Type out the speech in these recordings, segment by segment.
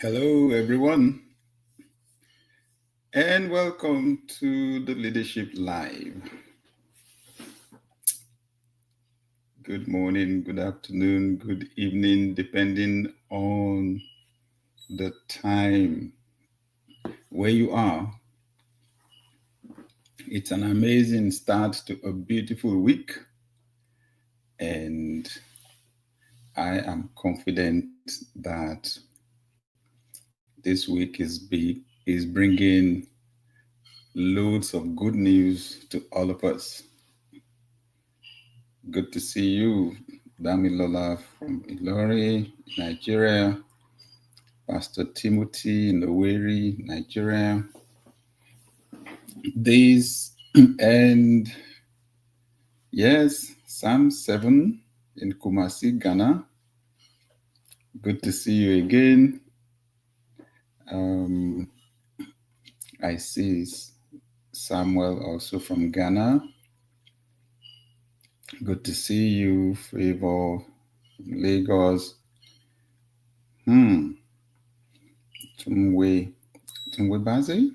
Hello, everyone, and welcome to the Leadership Live. Good morning, good afternoon, good evening, depending on the time where you are. It's an amazing start to a beautiful week, and I am confident that this week is bringing loads of good news to all of us. Good to see you, Damilola from Ilori, Nigeria, Pastor Timothy in Owerri, Nigeria. This and yes, Psalm 7 in Kumasi, Ghana. Good to see you again. I see Samuel also from Ghana. Good to see you, Favor, Lagos. Tumwe Baze,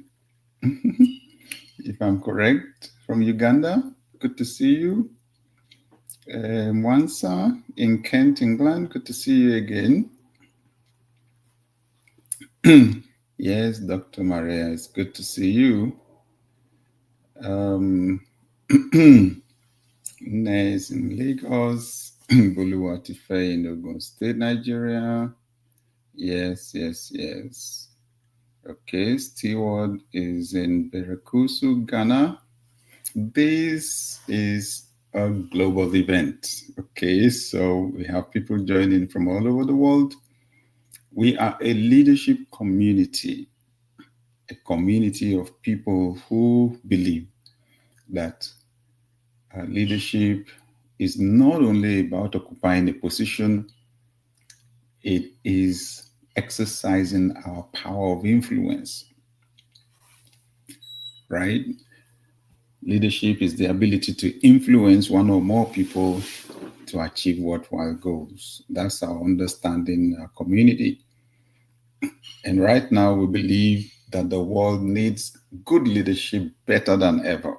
if I'm correct, from Uganda. Good to see you. Mwansa in Kent, England. Good to see you again. Yes, Dr. Maria, it's good to see you. Nes in Lagos. Buluwatife in Ogun State, Nigeria. Yes. Okay, Stewart is in Berekusu, Ghana. This is a global event. Okay, so we have people joining from all over the world. We are a leadership community, a community of people who believe that leadership is not only about occupying a position, it is exercising our power of influence, right? Leadership is the ability to influence one or more people to achieve worthwhile goals. That's our understanding, our community. And right now, we believe that the world needs good leadership better than ever.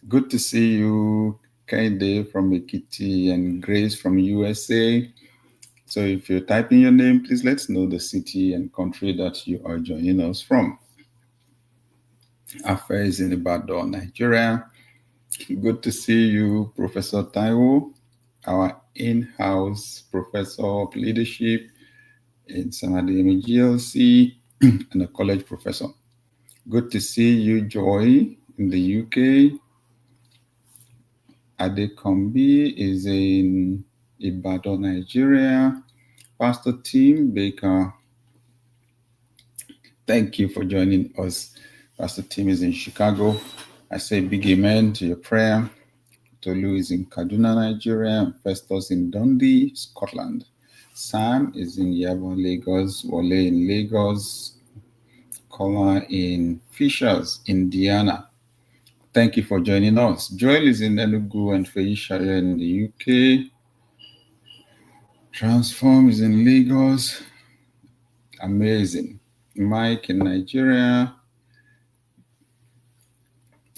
Good to see you, Kaide from Ekiti and Grace from USA. So if you're typing your name, please let us know the city and country that you are joining us from. Afa is in Ibadan, Nigeria. Good to see you, Professor Taiwo, our in-house professor of leadership in Samadimi GLC and a college professor. Good to see you, Joy, in the UK. Adekombi is in Ibadan, Nigeria. Pastor Tim Baker, thank you for joining us. Pastor Tim is in Chicago. I say big amen to your prayer. Tolu is in Kaduna, Nigeria. Festus in Dundee, Scotland. Sam is in Yabo, Lagos. Wale in Lagos. Kola in Fishers, Indiana. Thank you for joining us. Joel is in Enugu and Feisha in the UK. Transform is in Lagos. Amazing. Mike in Nigeria.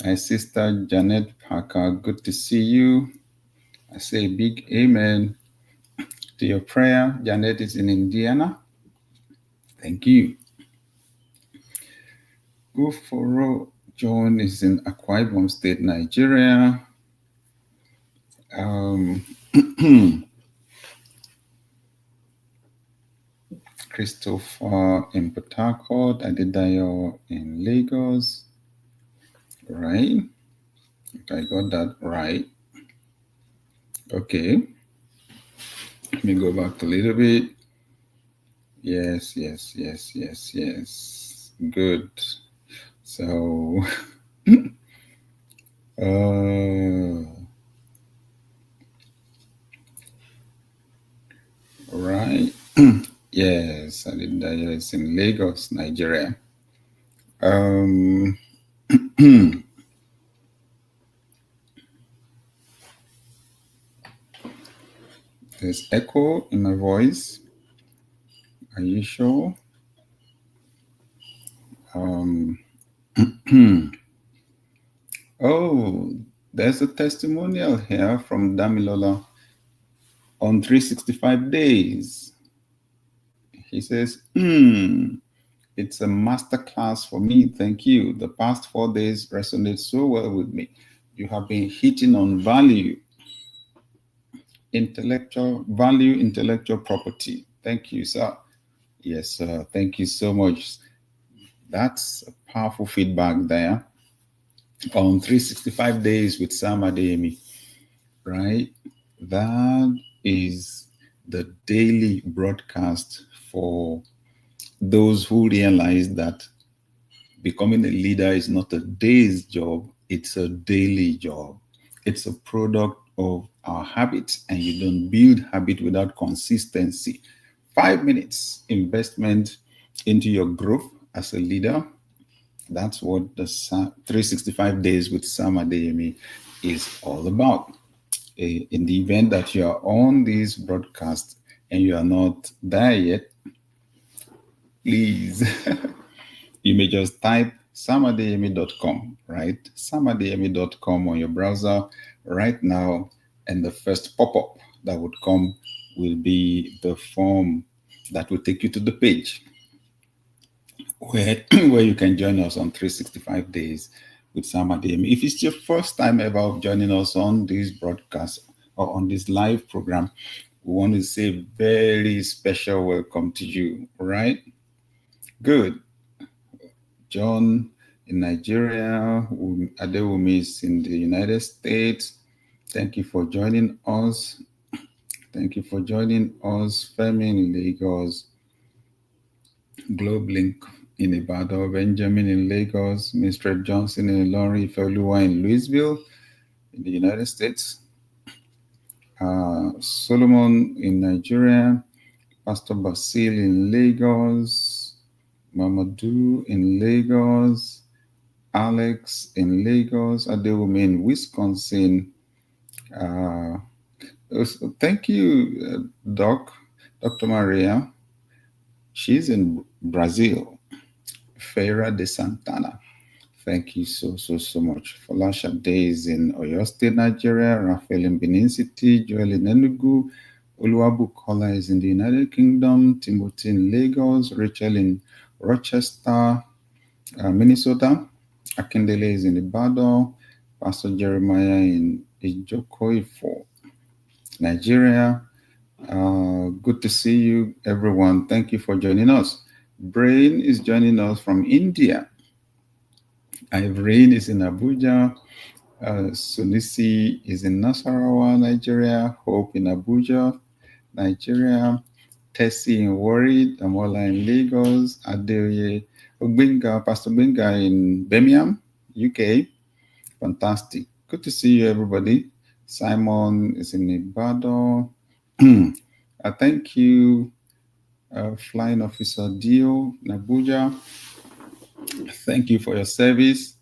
My sister Janet Parker, good to see you. I say a big amen to your prayer. Janet is in Indiana. Thank you. Goforo John is in Akwa Ibom State, Nigeria. Christopher in Port Harcourt, Adedayo in Lagos. Right. I got that right. Okay. Let me go back a little bit. Yes. Good. So, right. Yes, Adedayo is in Lagos, Nigeria. There's echo in my voice. Are you sure? Oh, there's a testimonial here from Damilola on 365 days. He says, it's a masterclass for me. Thank you. The past 4 days resonate so well with me. You have been hitting on intellectual property. Thank you, sir. Yes, sir. Thank you so much. That's a powerful feedback there on 365 days with Sam Adeyemi, right? That is the daily broadcast for those who realize that becoming a leader is not a day's job, it's a daily job. It's a product of our habits, and you don't build habit without consistency. 5 minutes investment into your growth as a leader. That's what the 365 days with Sam Adeyemi is all about. In the event that you are on this broadcast and you are not there yet, please, you may just type samadeyemi.com, right? Samadeyemi.com on your browser right now, and the first pop-up that would come will be the form that will take you to the page where you can join us on 365 days with Sam Adeyemi. If it's your first time ever of joining us on this broadcast or on this live program, we want to say a very special welcome to you, right? Good. John in Nigeria, Adewumi is in the United States. Thank you for joining us. Thank you for joining us. Femi in Lagos, GlobeLink in Ibadan, Benjamin in Lagos, Mr. Johnson in Ilorin, Ifeoluwa in Louisville in the United States, Solomon in Nigeria, Pastor Basil in Lagos, Mamadou in Lagos, Alex in Lagos, Adewumi in Wisconsin. Thank you, Dr. Maria. She's in Brazil. Feira de Santana. Thank you so much. Falasha Day is in Oyo State, Nigeria. Raphael in Benin City. Joel in Enugu. Oluwabukola is in the United Kingdom. Timothy in Lagos. Rachel in Rochester, Minnesota. Akindele is in Ibadan. Pastor Jeremiah in Ijokoifo, Nigeria. Good to see you, everyone. Thank you for joining us. Brain is joining us from India. Irene is in Abuja. Sunisi is in Nasarawa, Nigeria. Hope in Abuja, Nigeria. Tessie in Warri. Amola in Lagos. Adeoye Ogbenga, Pastor Benga in Birmingham, UK. Fantastic. Good to see you, everybody. Simon is in Ibadan. Thank you, Flying Officer Dio in Abuja. Thank you for your service.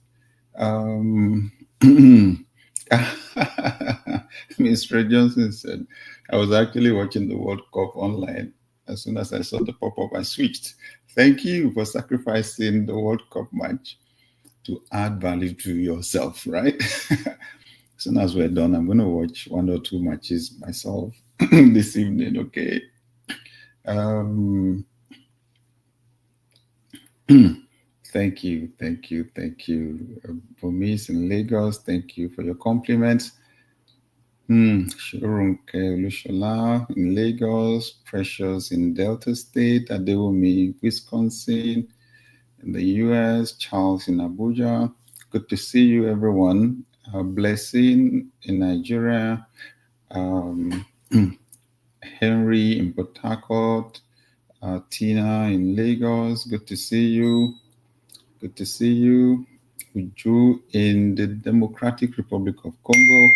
Mr. Johnson said, I was actually watching the World Cup online. As soon as I saw the pop-up, I switched. Thank you for sacrificing the World Cup match to add value to yourself, right? As soon as we're done, I'm going to watch 1 or 2 matches myself this evening, okay? Thank you. Bomis in Lagos, thank you for your compliments. Shurunke Lushola in Lagos, Precious in Delta State, Adewumi, Wisconsin, in the US, Charles in Abuja. Good to see you, everyone. Blessing in Nigeria, Henry in Port Harcourt, Tina in Lagos. Good to see you. Uju in the Democratic Republic of Congo.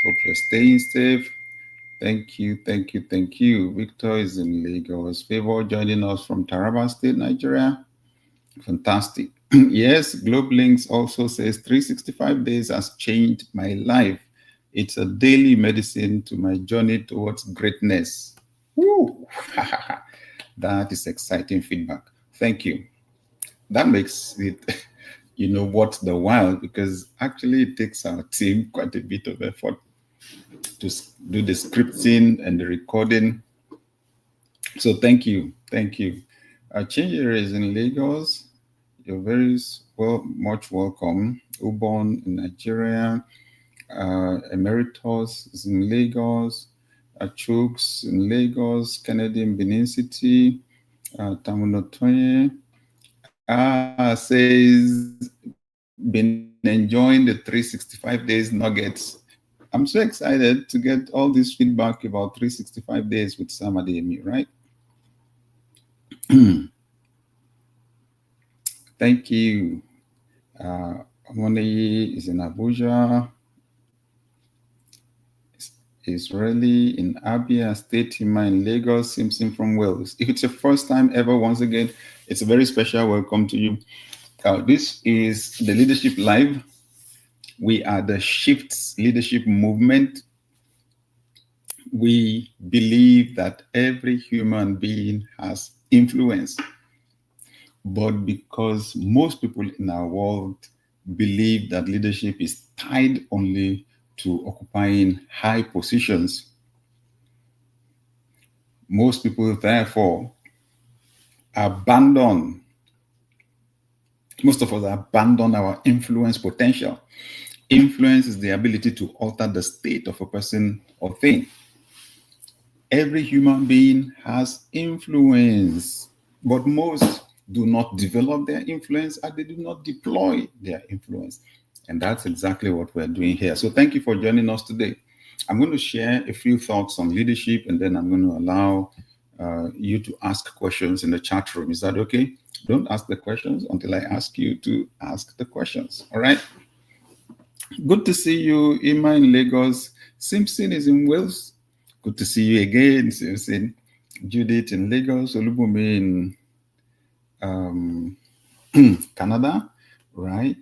Hope you're staying safe. Thank you. Victor is in Lagos. Favor joining us from Taraba State, Nigeria. Fantastic. Yes, GlobeLinks also says 365 days has changed my life. It's a daily medicine to my journey towards greatness. Woo! That is exciting feedback. Thank you. That makes it, worth the while, because actually it takes our team quite a bit of effort to do the scripting and the recording. So thank you. Thank you. Chinyere is in Lagos. You're very much welcome. Ubon in Nigeria. Emeritus is in Lagos. Chuks in Lagos. Kennedy in Benin City. Tamunotoye says, been enjoying the 365 days nuggets. I'm so excited to get all this feedback about 365 days with Sam Adeyemi, right? Thank you. Amoneyi is in Abuja. Israeli in Abia State, Hima in Lagos, Simpson from Wales. If it's your first time ever, once again, it's a very special welcome to you. This is the Leadership Live. We are the Shifts Leadership Movement. We believe that every human being has influence. But because most people in our world believe that leadership is tied only to occupying high positions, most people therefore most of us abandon our influence potential. Influence is the ability to alter the state of a person or thing. Every human being has influence, but most do not develop their influence and they do not deploy their influence. And that's exactly what we're doing here. So thank you for joining us today. I'm going to share a few thoughts on leadership, and then I'm going to allow you to ask questions in the chat room. Is that okay? Don't ask the questions until I ask you to ask the questions. All right? Good to see you, Ima in Lagos. Simpson is in Wales. Good to see you again, Simpson. Judith in Lagos. Olubumi in Canada. Right?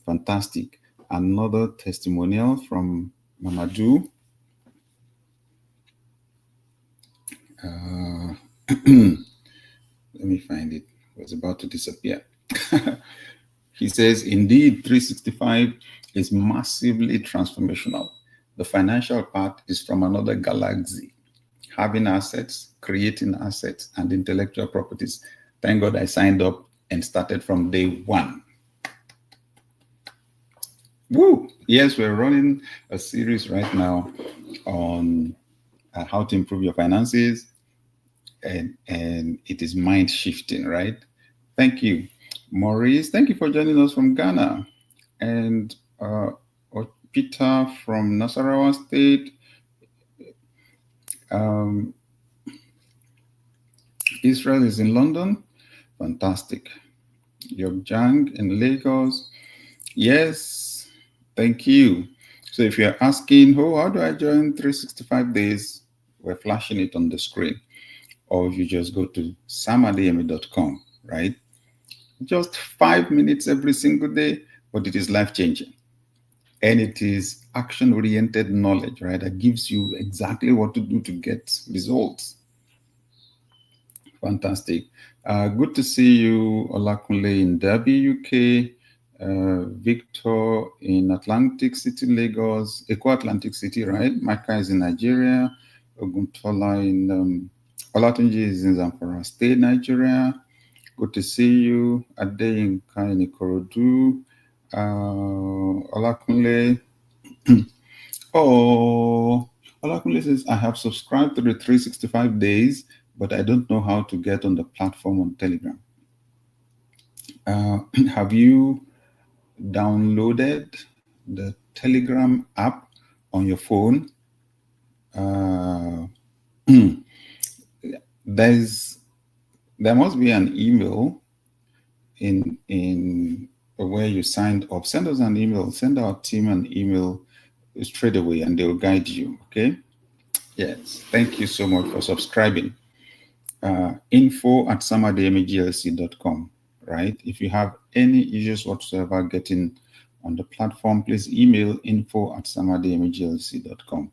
Fantastic. Another testimonial from Mamadou. Let me find it. It was about to disappear. He says, indeed, 365 is massively transformational. The financial part is from another galaxy. Having assets, creating assets, and intellectual properties. Thank God I signed up and started from day one. Woo! Yes, we're running a series right now on how to improve your finances, and it is mind shifting, right? Thank you, Maurice. Thank you for joining us from Ghana, and Peter from Nasarawa State. Israel is in London. Fantastic. Yogjang in Lagos. Yes, thank you. So if you're asking, how do I join 365 days? We're flashing it on the screen. Or if you just go to samadeyemi.com, right? Just 5 minutes every single day, but it is life-changing. And it is action-oriented knowledge, right? That gives you exactly what to do to get results. Fantastic. Good to see you, Olakunle in Derby, UK. Victor in Atlantic City, Lagos. Eco Atlantic City, right? Micah is in Nigeria. Oguntola in Olatunji is in Zamfara State, Nigeria. Good to see you. Adeyinka in Ikorodu. Olakunle. Olakunle says, I have subscribed to the 365 days, but I don't know how to get on the platform on Telegram. Have you downloaded the Telegram app on your phone? There must be an email in where you signed up. Send us an email. Send our team an email straight away, and they'll guide you. Okay. Yes. Thank you so much for subscribing. info@samadeyemiglc.com. Right. If you have any issues whatsoever getting on the platform, please email info@samadeyemiglc.com.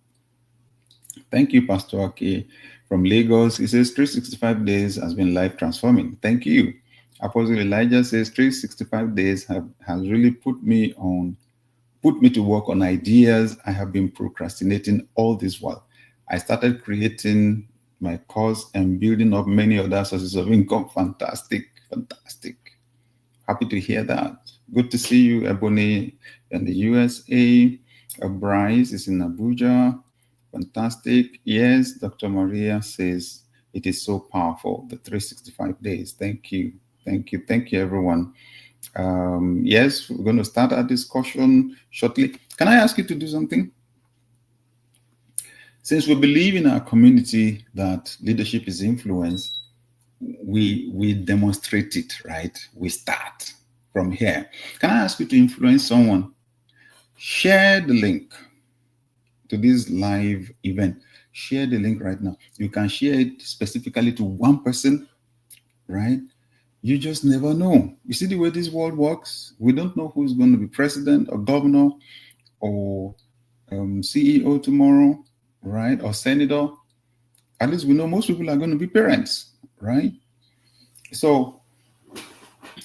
Thank you, Pastor Ake. From Lagos, he says 365 days has been life transforming. Thank you. Apostle Elijah says 365 days has really put me to work on ideas I have been procrastinating all this while. I started creating my course and building up many other sources of income. Fantastic, fantastic. Happy to hear that. Good to see you, Ebony, in the USA. Bryce is in Abuja. Fantastic. Yes, Dr. Maria says it is so powerful, the 365 days. Thank you. Thank you. Thank you, everyone. Yes, we're going to start our discussion shortly. Can I ask you to do something? Since we believe in our community that leadership is influence, we demonstrate it, right? We start from here. Can I ask you to influence someone? Share the link to this live event. Share the link right now. You can share it specifically to one person, right? You just never know. You see the way this world works? We don't know who's going to be president or governor or CEO tomorrow, right? Or senator. At least we know most people are going to be parents, right? So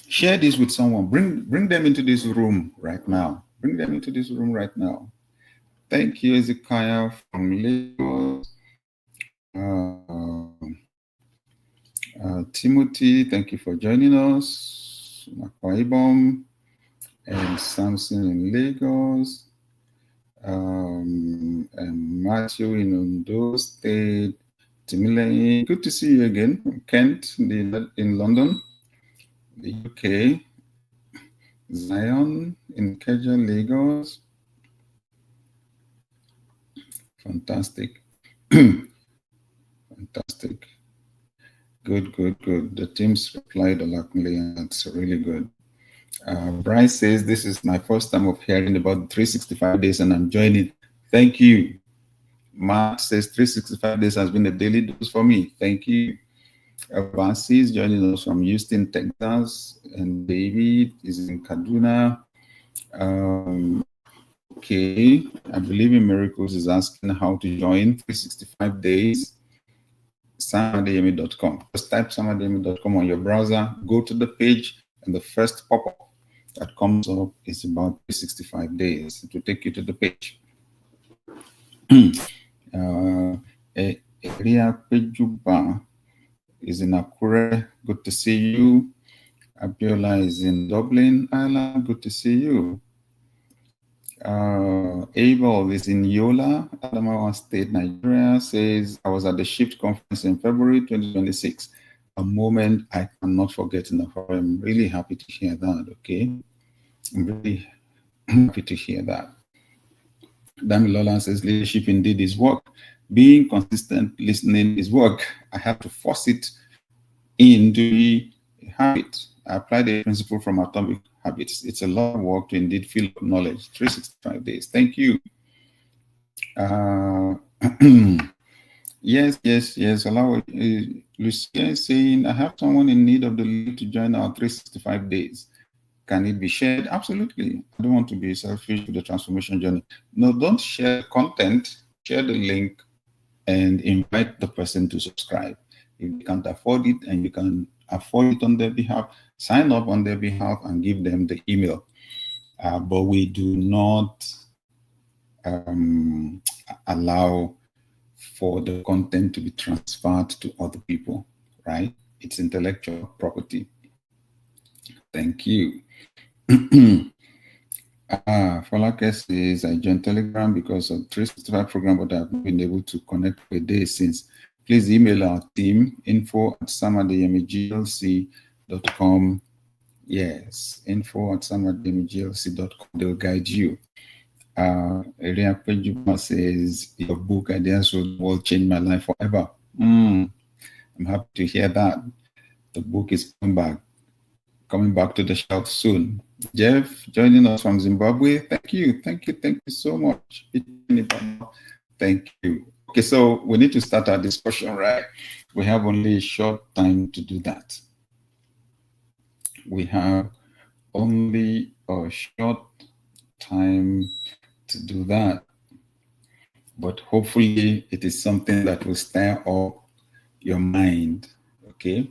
share this with someone. Bring them into this room right now. Bring them into this room right now. Thank you, Ezekiah from Lagos. Timothy, thank you for joining us. Makwaibom and Samson in Lagos. And Matthew in Ondo State. Timile, good to see you again. Kent in London, the UK. Zion in Keja, Lagos. Fantastic. Fantastic. Good. The teams replied alarmingly, and that's really good. Bryce says, this is my first time of hearing about 365 days and I'm joining. Thank you. Mark says 365 days has been a daily dose for me. Thank you. Bansi is joining us from Houston, Texas, and David is in Kaduna. Okay, I believe in Miracles is asking how to join 365 days. samadeyemi.com. Just type samadeyemi.com on your browser, go to the page, and the first pop-up that comes up is about 365 days. It will take you to the page. Eria Pejuba is in Akure. Good to see you. Abiola is in Dublin, Ireland. Good to see you. Abel is in Yola, Adamawa State, Nigeria. Says, I was at the Shift conference in February 2026. A moment I cannot forget enough. I'm really happy to hear that, okay? I'm really happy to hear that. Damilola says, leadership indeed is work. Being consistent listening is work. I have to force it into a habit. I apply the principle from Atomic Habits. It's a lot of work to indeed fill up knowledge. 365 days. Thank you. Yes. Allow Lucia is saying, I have someone in need of the link to join our 365 days. Can it be shared? Absolutely. I don't want to be selfish with the transformation journey. No, don't share content. Share the link and invite the person to subscribe. If you can't afford it and you can afford it on their behalf, sign up on their behalf and give them the email. But we do not allow for the content to be transferred to other people, right? It's intellectual property. Thank you. Folake says, I joined Telegram because of 365 program, but I've been able to connect for a day since. Please email our team, info@samadeyemiglc.com. Yes, info@samadeyemiglc.com. They'll guide you. Eria Pejuba says, your book, Ideas will change my life forever. I'm happy to hear that. The book is coming back to the shelf soon. Jeff, joining us from Zimbabwe. Thank you so much. Thank you. Okay, so we need to start our discussion, right? We have only a short time to do that. We have only a short time to do that. But hopefully it is something that will stir up your mind. Okay.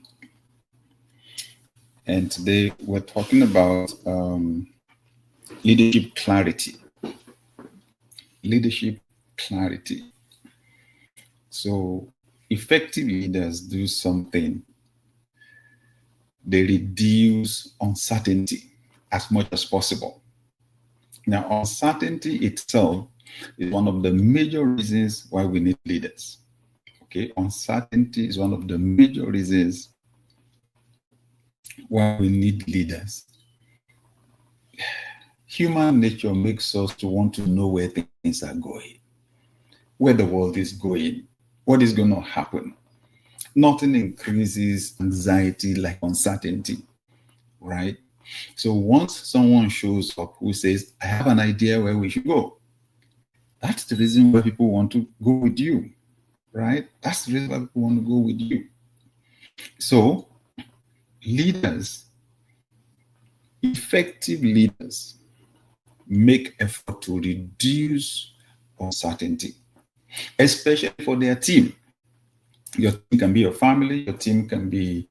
And today we're talking about leadership clarity. Leadership clarity. So, effective leaders do something. They reduce uncertainty as much as possible. Now, uncertainty itself is one of the major reasons why we need leaders. Okay, uncertainty is one of the major reasons why we need leaders. Human nature makes us to want to know where things are going, where the world is going, what is going to happen. Nothing increases anxiety like uncertainty, right? So once someone shows up who says, I have an idea where we should go, that's the reason why people want to go with you, right? That's the reason why people want to go with you. So leaders, effective leaders, make effort to reduce uncertainty, especially for their team. Your team can be your family, your team can be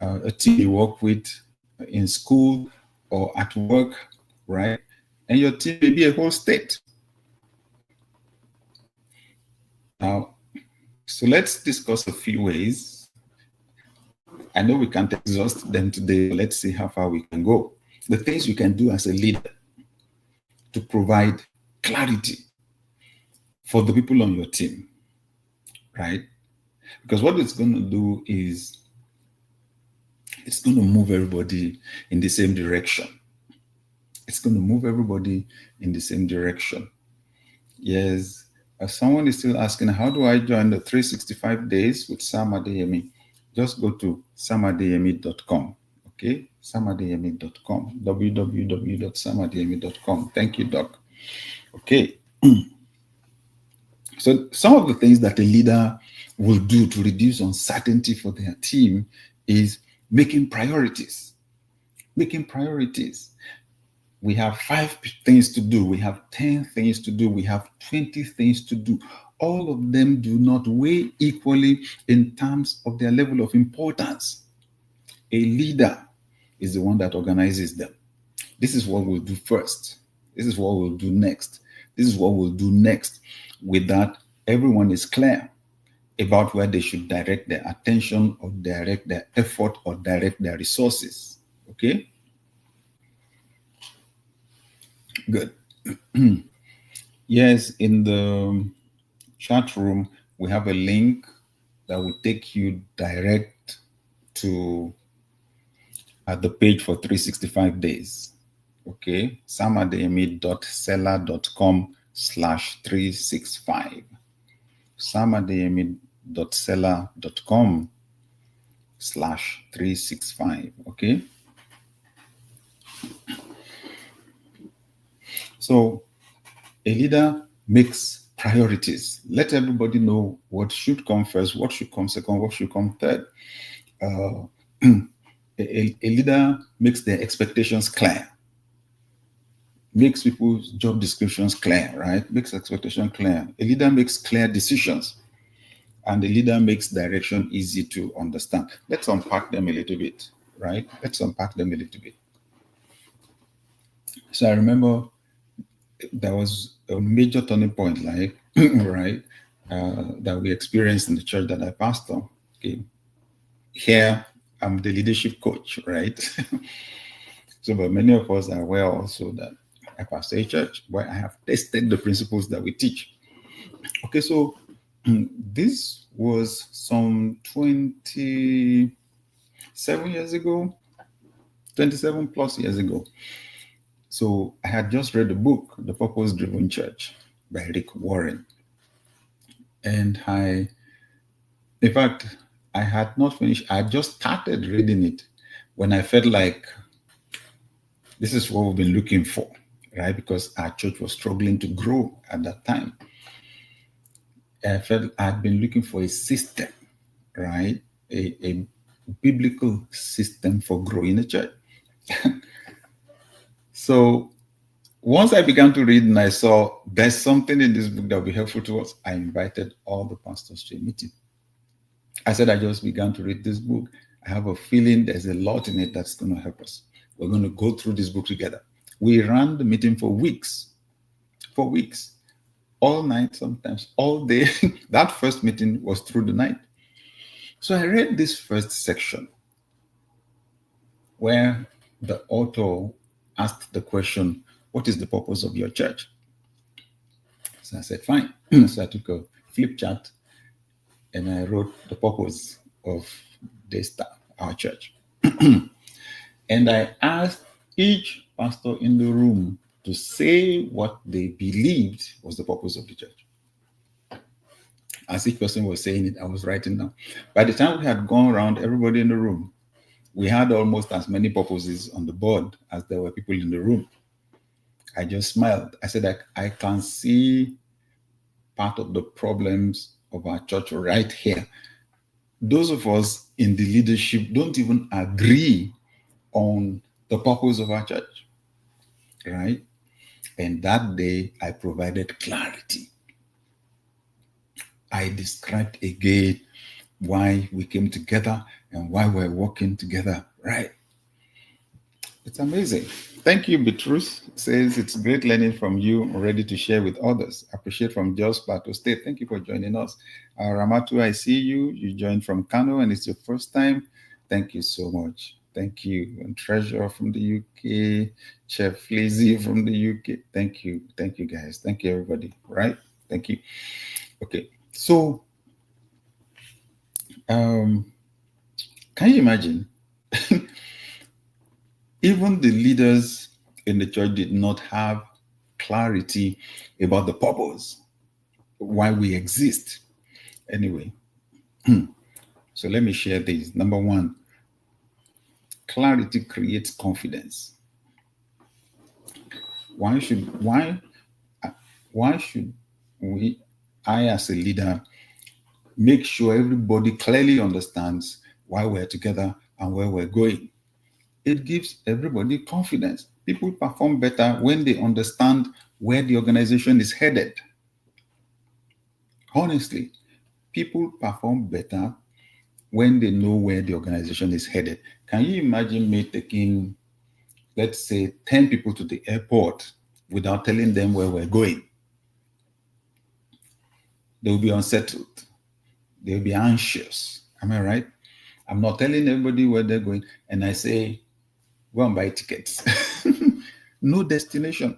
a team you work with in school or at work, right? And your team may be a whole state. Now, so let's discuss a few ways. I know we can't exhaust them today, but let's see how far we can go. The things you can do as a leader to provide clarity for the people on your team, right? Because what it's going to do is it's going to move everybody in the same direction. It's going to move everybody in the same direction. Yes, someone is still asking, how do I join the 365 days with Sam Adeyemi? Just go to samadeyemi.com. Okay, samadeyemi.com, www.samadeyemi.com. Thank you, Doc. Okay. So some of the things that a leader will do to reduce uncertainty for their team is making priorities. Making priorities. We have 5 things to do. We have 10 things to do. We have 20 things to do. All of them do not weigh equally in terms of their level of importance. A leader is the one that organizes them. This is what we'll do first. This is what we'll do next. This is what we'll do next. With that, everyone is clear about where they should direct their attention or direct their effort or direct their resources. Okay? Good. Yes, in the chat room, we have a link that will take you direct to the page for 365 days. Okay, samadeyemi.seller.com/365. samadeyemi.seller.com/365. Okay. So a leader makes priorities. Let everybody know what should come first, what should come second, what should come third. A leader makes their expectations clear, makes people's job descriptions clear, right? Makes expectation clear. A leader makes clear decisions, and a leader makes direction easy to understand. Let's unpack them a little bit, right? Let's unpack them a little bit. So I remember there was a major turning point, like, right, that we experienced in the church that I pastor. Okay. Here, I'm the leadership coach, right? So, but many of us are aware also that I pastor a church where I have tested the principles that we teach. Okay, so this was some 27 years ago, 27 plus years ago. So I had just read the book, The Purpose Driven Church by Rick Warren. And in fact, I had not finished. I just started reading it when I felt like this is what we've been looking for, right? Because our church was struggling to grow at that time. I felt I'd been looking for a system, right? A biblical system for growing a church. So once I began to read and I saw there's something in this book that will be helpful to us, I invited all the pastors to a meeting. I said, I just began to read this book. I have a feeling there's a lot in it that's going to help us. We're going to go through this book together. We ran the meeting for weeks, all night, sometimes all day. That first meeting was through the night. So I read this first section where the author asked the question, what is the purpose of your church? So I said, fine. So I took a flip chart and I wrote the purpose of our church. And I asked each pastor in the room to say what they believed was the purpose of the church. As each person was saying it, I was writing down. By the time we had gone around everybody in the room, we had almost as many purposes on the board as there were people in the room. I just smiled. I said, I can see part of the problems of our church right here. Those of us in the leadership don't even agree on the purpose of our church, right? And that day, I provided clarity. I described again why we came together and why we're working together, right? It's amazing. Thank you, Beatrice. Says it's great learning from you, ready to share with others. Appreciate from Jos Plateau State. Thank you for joining us. Ramatu, I see you. You joined from Kano and it's your first time. Thank you so much. Thank you. And Treasure from the UK, Chef Lizzie from the UK. Thank you. Thank you, guys. Thank you, everybody. Right? Thank you. Okay. So, can you imagine? Even the leaders in the church did not have clarity about the purpose, why we exist. Anyway, so let me share this. Number one, clarity creates confidence. Why should I as a leader make sure everybody clearly understands why we're together and where we're going? It gives everybody confidence. People perform better when they understand where the organization is headed. Honestly, people perform better when they know where the organization is headed. Can you imagine me taking, let's say, 10 people to the airport without telling them where we're going? They'll be unsettled. They'll be anxious. Am I right? I'm not telling everybody where they're going, and I say, go and buy tickets. No destination.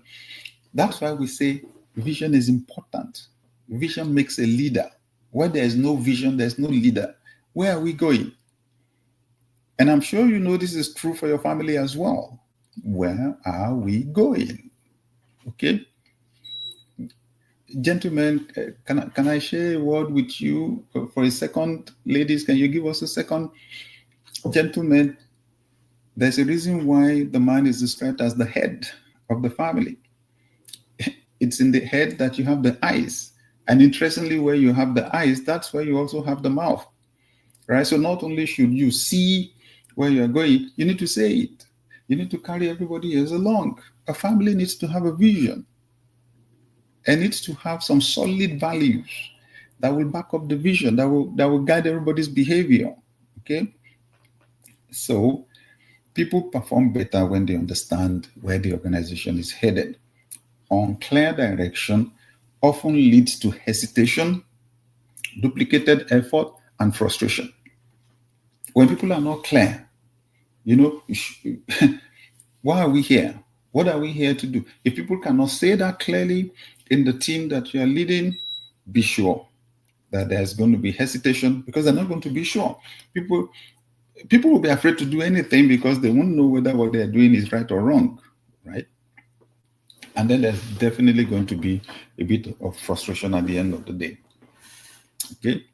That's why we say vision is important. Vision makes a leader. Where there is no vision, there's no leader. Where are we going? And I'm sure you know this is true for your family as well. Where are we going? Okay. Gentlemen, can I share a word with you for a second? Ladies, can you give us a second? Gentlemen, there's a reason why the man is described as the head of the family. It's in the head that you have the eyes. And interestingly, where you have the eyes, that's where you also have the mouth. Right? So not only should you see where you're going, you need to say it. You need to carry everybody else along. A family needs to have a vision and needs to have some solid values that will back up the vision, that will guide everybody's behavior. Okay? So people perform better when they understand where the organization is headed. Unclear direction often leads to hesitation, duplicated effort, and frustration. When people are not clear, why are we here? What are we here to do? If people cannot say that clearly in the team that you are leading, be sure that there's going to be hesitation because they're not going to be sure. People will be afraid to do anything because they won't know whether what they're doing is right or wrong, right? And then there's definitely going to be a bit of frustration at the end of the day. Okay?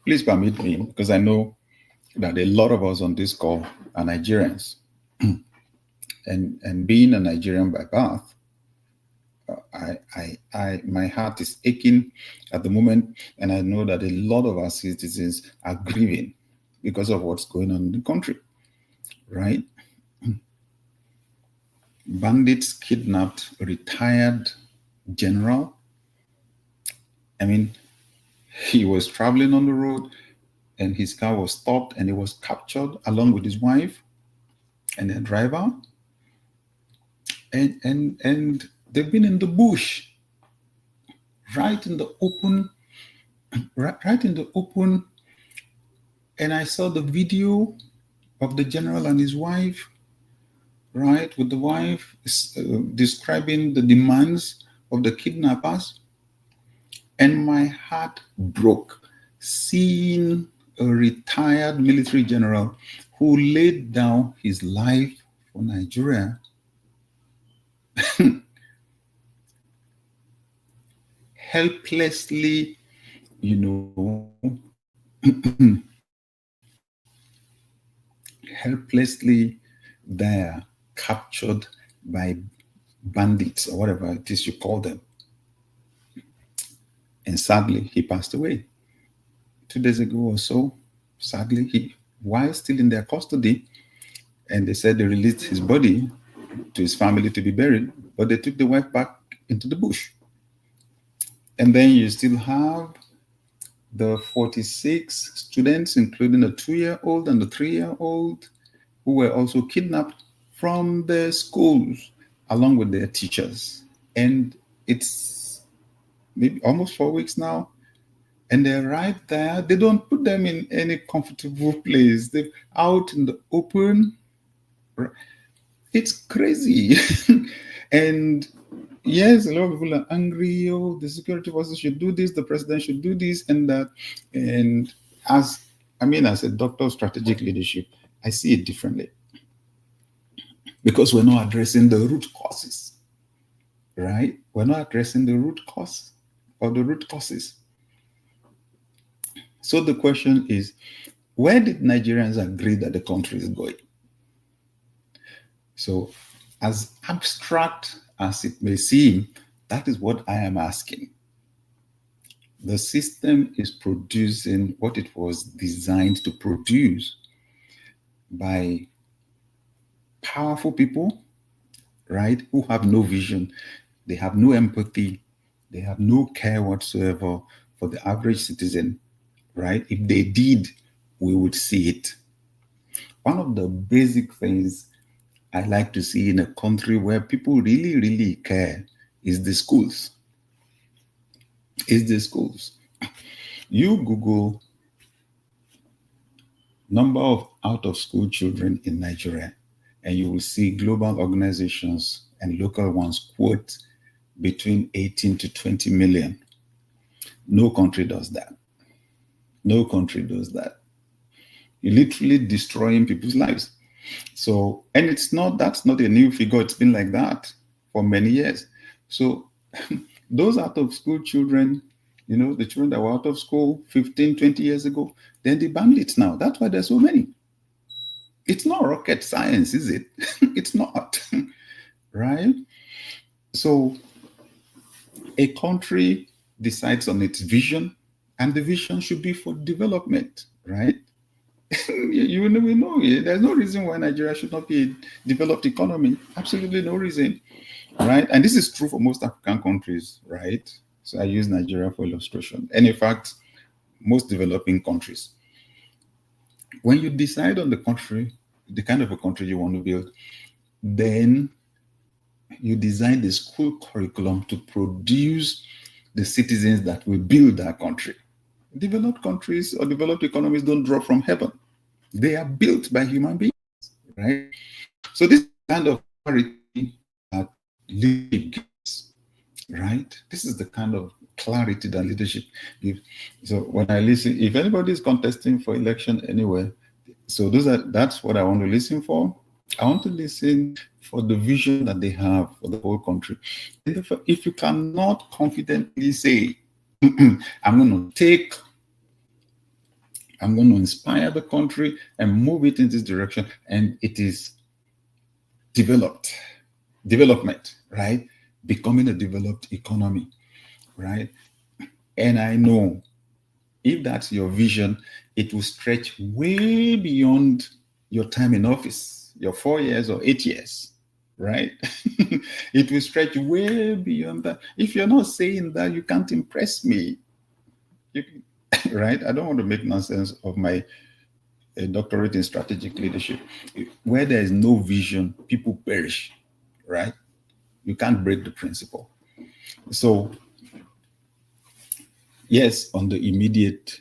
Please permit me, because I know that a lot of us on this call are Nigerians. and being a Nigerian by birth, my heart is aching at the moment, and I know that a lot of our citizens are grieving because of what's going on in the country, right? Bandits kidnapped a retired general. I mean, He was traveling on the road and his car was stopped and he was captured along with his wife and their driver. And they've been in the bush, right in the open, right in the open. And I saw the video of the general and his wife, right, with the wife describing the demands of the kidnappers. And my heart broke seeing a retired military general who laid down his life for Nigeria helplessly, helplessly there, captured by bandits or whatever it is you call them. And sadly, he passed away 2 days ago or so. Sadly, while still in their custody, and they said they released his body to his family to be buried, but they took the wife back into the bush. And then you still have the 46 students, including a 2-year-old and a 3-year-old, who were also kidnapped from their schools along with their teachers. And it's maybe almost 4 weeks now. And they're right there. They don't put them in any comfortable place. They're out in the open. It's crazy. And yes, a lot of people are angry. Oh, the security forces should do this, the president should do this and that. And as a doctor of strategic leadership, I see it differently. Because we're not addressing the root causes, right? We're not addressing the root cause or the root causes. So the question is, where did Nigerians agree that the country is going? So as abstract as it may seem, that is what I am asking. The system is producing what it was designed to produce by powerful people, right, who have no vision, they have no empathy, they have no care whatsoever for the average citizen, right? If they did, we would see it. One of the basic things I like to see in a country where people really, really care is the schools. Is the schools. You Google number of out-of-school children in Nigeria, and you will see global organizations and local ones quote between 18 to 20 million. No country does that. No country does that. You're literally destroying people's lives. So, and that's not a new figure. It's been like that for many years. So those out of school children, the children that were out of school 15, 20 years ago, then the bandits now. That's why there's so many. It's not rocket science, is it? It's not, right? So a country decides on its vision, and the vision should be for development, right? We know there's no reason why Nigeria should not be a developed economy. Absolutely no reason, right? And this is true for most African countries, right? So I use Nigeria for illustration. And in fact, most developing countries. When you decide on the country, the kind of a country you want to build, then you design the school curriculum to produce the citizens that will build that country. Developed countries or developed economies don't drop from heaven. They are built by human beings, right? So this kind of clarity that leadership gives, right? This is the kind of clarity that leadership gives. So when I listen, if anybody is contesting for election anywhere, so that's what I want to listen for. I want to listen for the vision that they have for the whole country. And if you cannot confidently say, I'm going to inspire the country and move it in this direction, and it is development, right? Becoming a developed economy, right? And I know if that's your vision, it will stretch way beyond your time in office, your 4 years or 8 years, right? It will stretch way beyond that. If you're not saying that, you can't impress me. You, right? I don't want to make nonsense of my doctorate in strategic leadership. Where there is no vision, people perish, right? You can't break the principle. So, yes, on the immediate,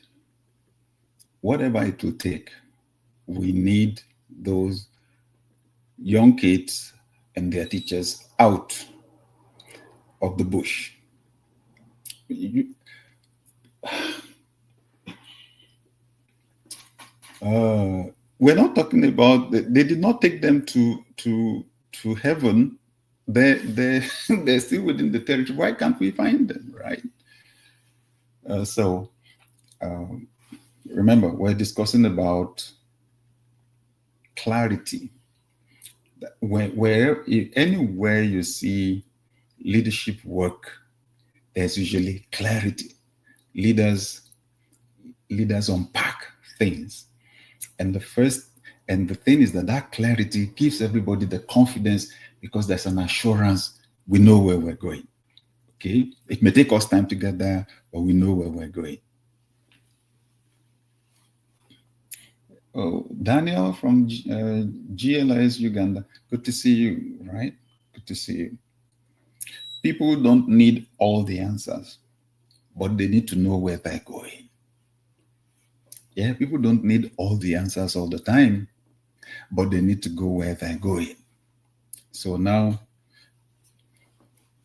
whatever it will take, we need those young kids and their teachers out of the bush. We're not talking about, they did not take them to heaven. They're they're still within the territory. Why can't we find them, right? So remember, we're discussing about clarity. Anywhere you see leadership work, there's usually clarity. Leaders unpack things, and the thing is that clarity gives everybody the confidence, because there's an assurance we know where we're going. Okay, it may take us time to get there, but we know where we're going. Oh, Daniel from GLIS Uganda. Good to see you, right? Good to see you. People don't need all the answers, but they need to know where they're going. Yeah, people don't need all the answers all the time, but they need to go where they're going. So now,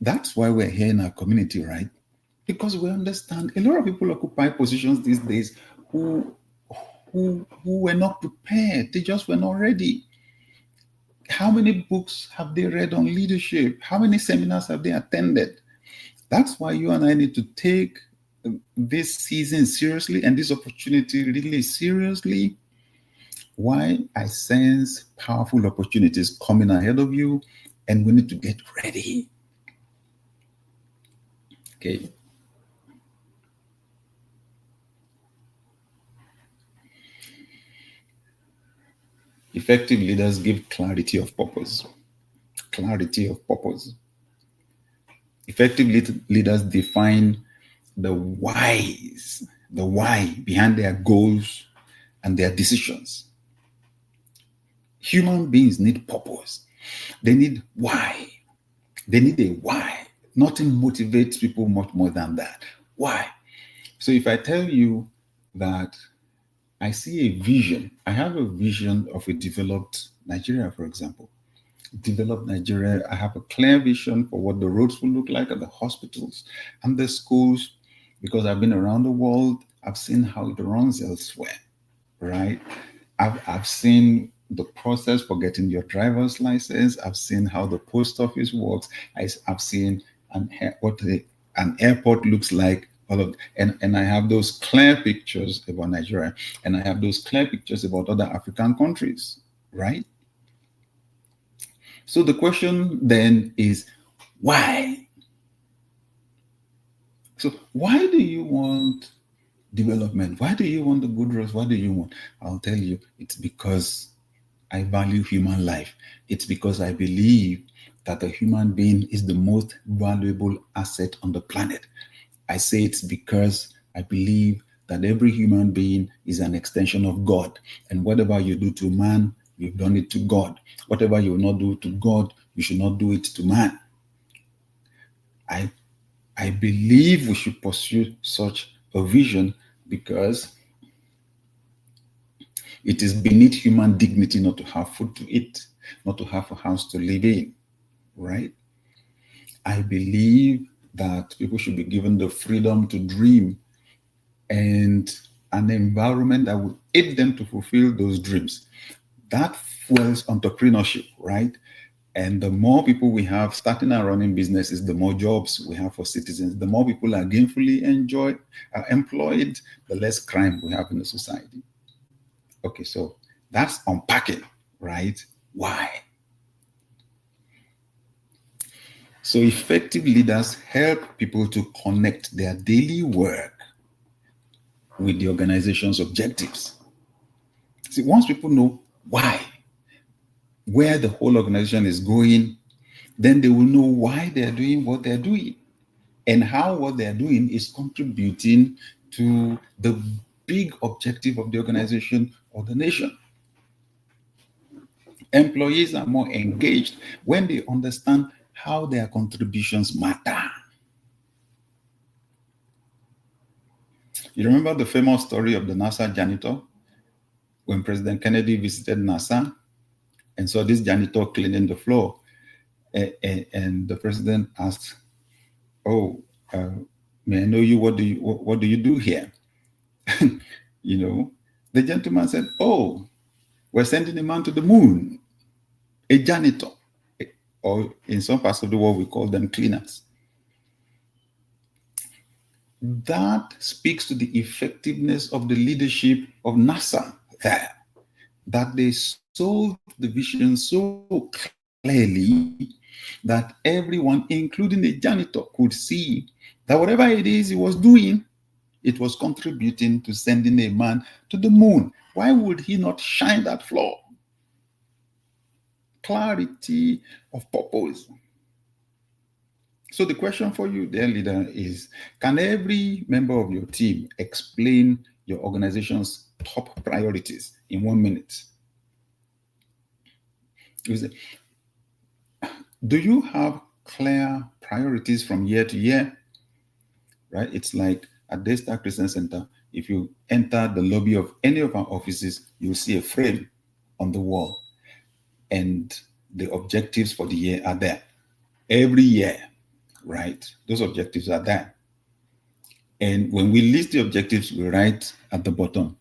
that's why we're here in our community, right? Because we understand a lot of people occupy positions these days who were not prepared. They just were not ready. How many books have they read on leadership? How many seminars have they attended? That's why you and I need to take this season seriously and this opportunity really seriously. Why? I sense powerful opportunities coming ahead of you, and we need to get ready. Okay. Effective leaders give clarity of purpose. Clarity of purpose. Effective leaders define the whys, the why behind their goals and their decisions. Human beings need purpose. They need why. They need a why. Nothing motivates people much more than that. Why? So if I tell you that I see a vision, I have a vision of a developed Nigeria, for example. Developed Nigeria, I have a clear vision for what the roads will look like at the hospitals and the schools, because I've been around the world. I've seen how it runs elsewhere, right? I've seen the process for getting your driver's license. I've seen how the post office works. I've seen what an airport looks like. And I have those clear pictures about Nigeria, and I have those clear pictures about other African countries, right? So the question then is, why? So why do you want development? Why do you want the good roads? What do you want? I'll tell you, it's because I value human life. It's because I believe that a human being is the most valuable asset on the planet. I say it's because I believe that every human being is an extension of God. And whatever you do to man, you've done it to God. Whatever you will not do to God, you should not do it to man. I believe we should pursue such a vision, because it is beneath human dignity not to have food to eat, not to have a house to live in, right? I believe that people should be given the freedom to dream and an environment that will aid them to fulfill those dreams. That fuels entrepreneurship, right? And the more people we have starting and running businesses, the more jobs we have for citizens. The more people are gainfully employed, the less crime we have in the society. Okay, so that's unpacking, right? Why? So effective leaders help people to connect their daily work with the organization's objectives. See, once people know why, where the whole organization is going, then they will know why they're doing what they're doing and how what they're doing is contributing to the big objective of the organization or the nation. Employees are more engaged when they understand how their contributions matter. You remember the famous story of the NASA janitor when President Kennedy visited NASA and saw this janitor cleaning the floor, and the president asked, "Oh, may I know you? What do you do here?" You know, the gentleman said, "Oh, we're sending a man to the moon, a janitor, or in some parts of the world we call them cleaners." That speaks to the effectiveness of the leadership of NASA there, that they sold the vision so clearly that everyone, including the janitor, could see that whatever it is he was doing, it was contributing to sending a man to the moon. Why would he not shine that floor? Clarity of purpose. So the question for you, dear leader, is can every member of your team explain your organization's top priorities in 1 minute? Do you have clear priorities from year to year? Right? It's like at Daystar Christian Center, if you enter the lobby of any of our offices, you'll see a frame on the wall, and the objectives for the year are there. Every year, right? Those objectives are there. And when we list the objectives, we write at the bottom,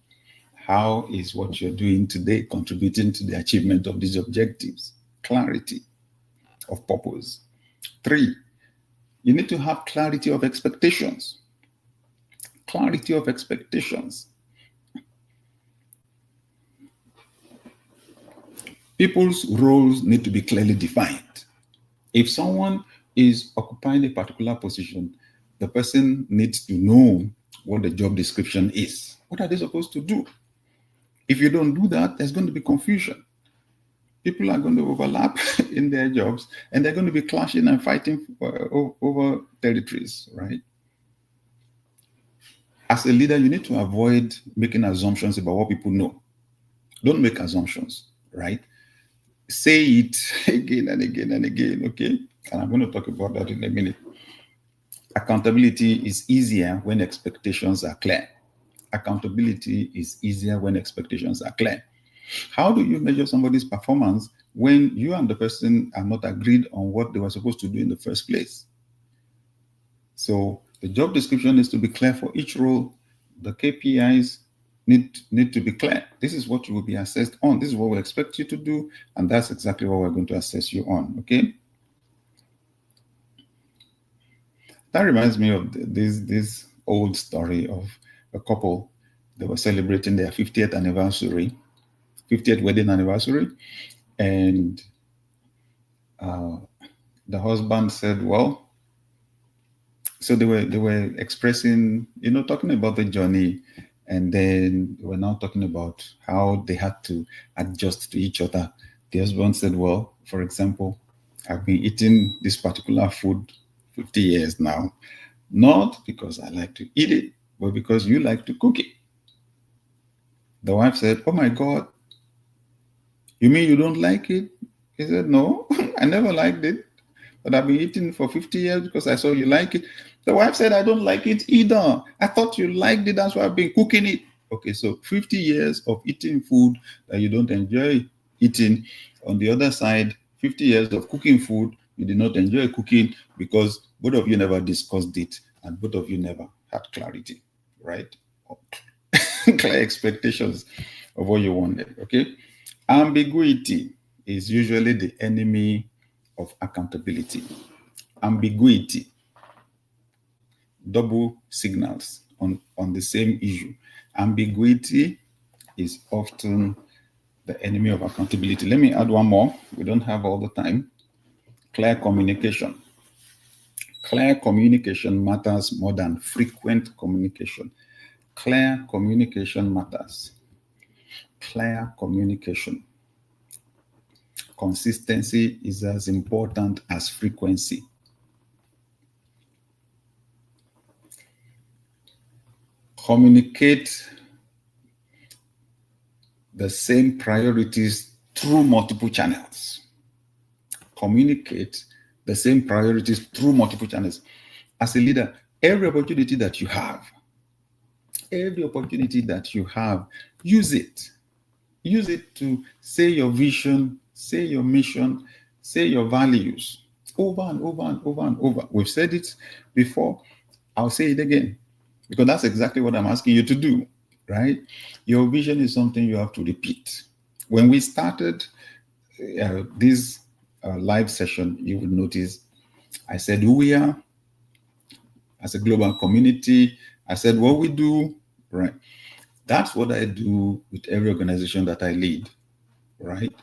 how is what you're doing today contributing to the achievement of these objectives? Clarity of purpose. 3, you need to have clarity of expectations. Clarity of expectations. People's roles need to be clearly defined. If someone is occupying a particular position, the person needs to know what the job description is. What are they supposed to do? If you don't do that, there's going to be confusion. People are going to overlap in their jobs, and they're going to be clashing and fighting over territories, right? As a leader, you need to avoid making assumptions about what people know. Don't make assumptions, right? Say it again and again and again, okay? And I'm going to talk about that in a minute. Accountability is easier when expectations are clear. Accountability is easier when expectations are clear. How do you measure somebody's performance when you and the person are not agreed on what they were supposed to do in the first place? So the job description needs to be clear for each role. The KPIs need to be clear. This is what you will be assessed on. This is what we expect you to do, and that's exactly what we're going to assess you on, okay? That reminds me of this old story of a couple. They were celebrating their 50th wedding anniversary, and the husband said, well, so they were expressing, talking about the journey, and then they were now talking about how they had to adjust to each other. The husband said, well, for example, I've been eating this particular food 50 years now, not because I like to eat it, but because you like to cook it. The wife said, oh my God, you mean you don't like it? He said, no, I never liked it, but I've been eating for 50 years because I saw you like it. The wife said, I don't like it either. I thought you liked it, that's why I've been cooking it. Okay, so 50 years of eating food that you don't enjoy eating. On the other side, 50 years of cooking food you did not enjoy cooking because both of you never discussed it and both of you never had clarity, right? Clear expectations of what you wanted, okay? Ambiguity is usually the enemy of accountability. Ambiguity, double signals on the same issue. Ambiguity is often the enemy of accountability. Let me add one more. We don't have all the time. Clear communication. Clear communication matters more than frequent communication. Clear communication matters. Clear communication. Consistency is as important as frequency. communicate the same priorities through multiple channels. Communicate the same priorities through multiple channels. As a leader, every opportunity that you have, use it. Use it to say your vision, say your mission, say your values over and over and over and over. We've said it before. I'll say it again because that's exactly what I'm asking you to do, right? Your vision is something you have to repeat. When we started this live session, you would notice I said who we are as a global community. I said what we do, right? That's what I do with every organization that I lead, right?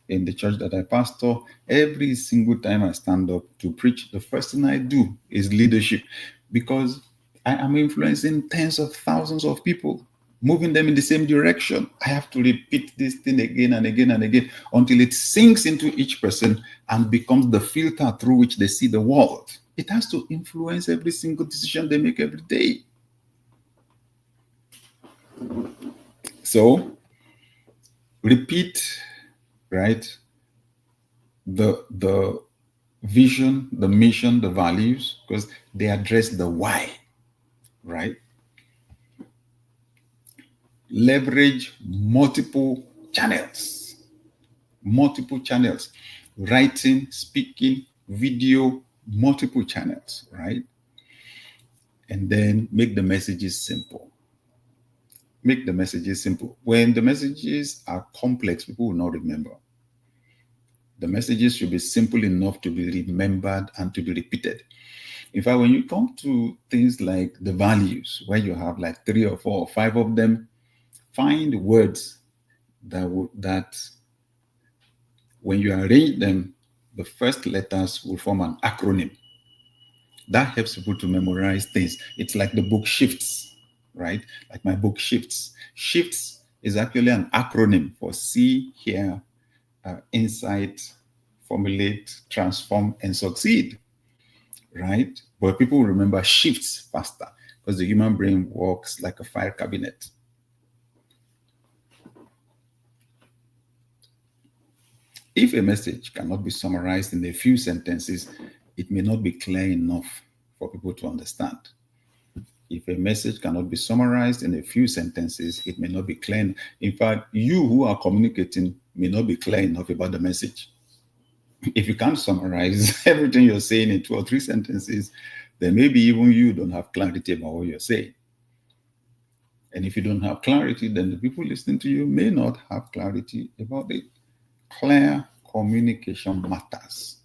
In the church that I pastor, every single time I stand up to preach, the first thing I do is leadership because I am influencing tens of thousands of people, moving them in the same direction. I have to repeat this thing again and again and again until it sinks into each person and becomes the filter through which they see the world. It has to influence every single decision they make every day. So repeat, right? The vision, the mission, the values, because they address the why, right? Leverage multiple channels, writing, speaking, video, multiple channels, right? And then make the messages simple. Make the messages simple. When the messages are complex, people will not remember. The messages should be simple enough to be remembered and to be repeated. In fact, when you come to things like the values, where you have like 3 or 4 or 5 of them, find words that when you arrange them, the first letters will form an acronym. That helps people to memorize things. It's like the book Shifts, right? Like my book Shifts. Shifts is actually an acronym for see, hear, insight, formulate, transform, and succeed, right? But people remember shifts faster because the human brain works like a file cabinet. If a message cannot be summarized in a few sentences, it may not be clear enough for people to understand. If a message cannot be summarized in a few sentences, it may not be clear. In fact, you who are communicating may not be clear enough about the message. If you can't summarize everything you're saying in 2 or 3 sentences, then maybe even you don't have clarity about what you're saying. And if you don't have clarity, then the people listening to you may not have clarity about it. Clear communication matters.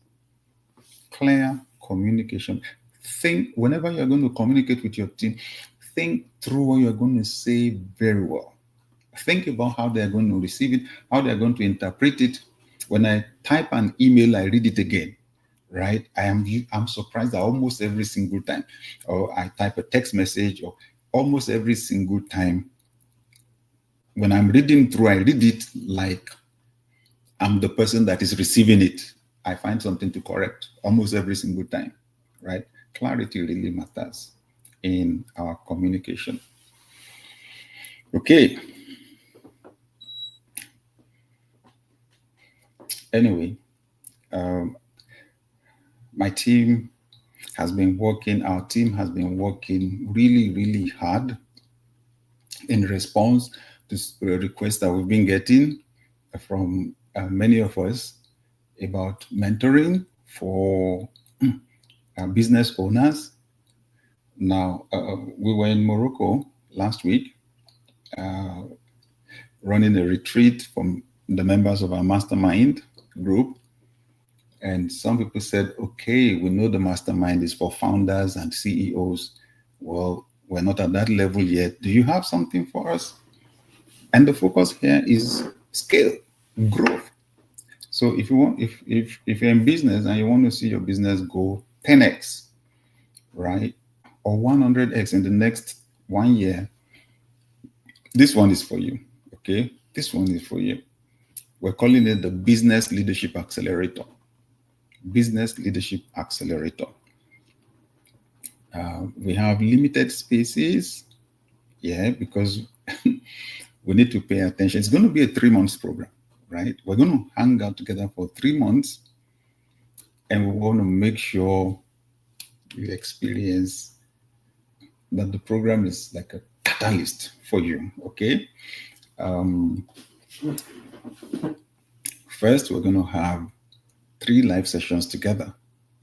Clear communication. Think, whenever you're going to communicate with your team, think through what you're going to say very well. Think about how they're going to receive it, how they're going to interpret it. When I type an email, I read it again, right? I'm surprised that almost every single time, or I type a text message, or almost every single time, when I'm reading through, I read it like I'm the person that is receiving it. I find something to correct almost every single time, right? Clarity really matters in our communication. Okay. Anyway, our team has been working really, really hard in response to requests that we've been getting from many of us about mentoring for business owners. Now, we were in Morocco last week running a retreat from the members of our mastermind group. And some people said, okay, we know the mastermind is for founders and CEOs. Well, we're not at that level yet. Do you have something for us? And the focus here is scale, growth. So if you want, if you're in business and you want to see your business go 10x, right, or 100x in the next 1 year, this one is for you. Okay, this one is for you. We're calling it the Business Leadership Accelerator. Business Leadership Accelerator. We have limited spaces. Yeah, because we need to pay attention. It's going to be a 3 months program, right? We're going to hang out together for 3 months, and we want to make sure you experience that the program is like a catalyst for you. Okay. Um, First, we're going to have 3 live sessions together.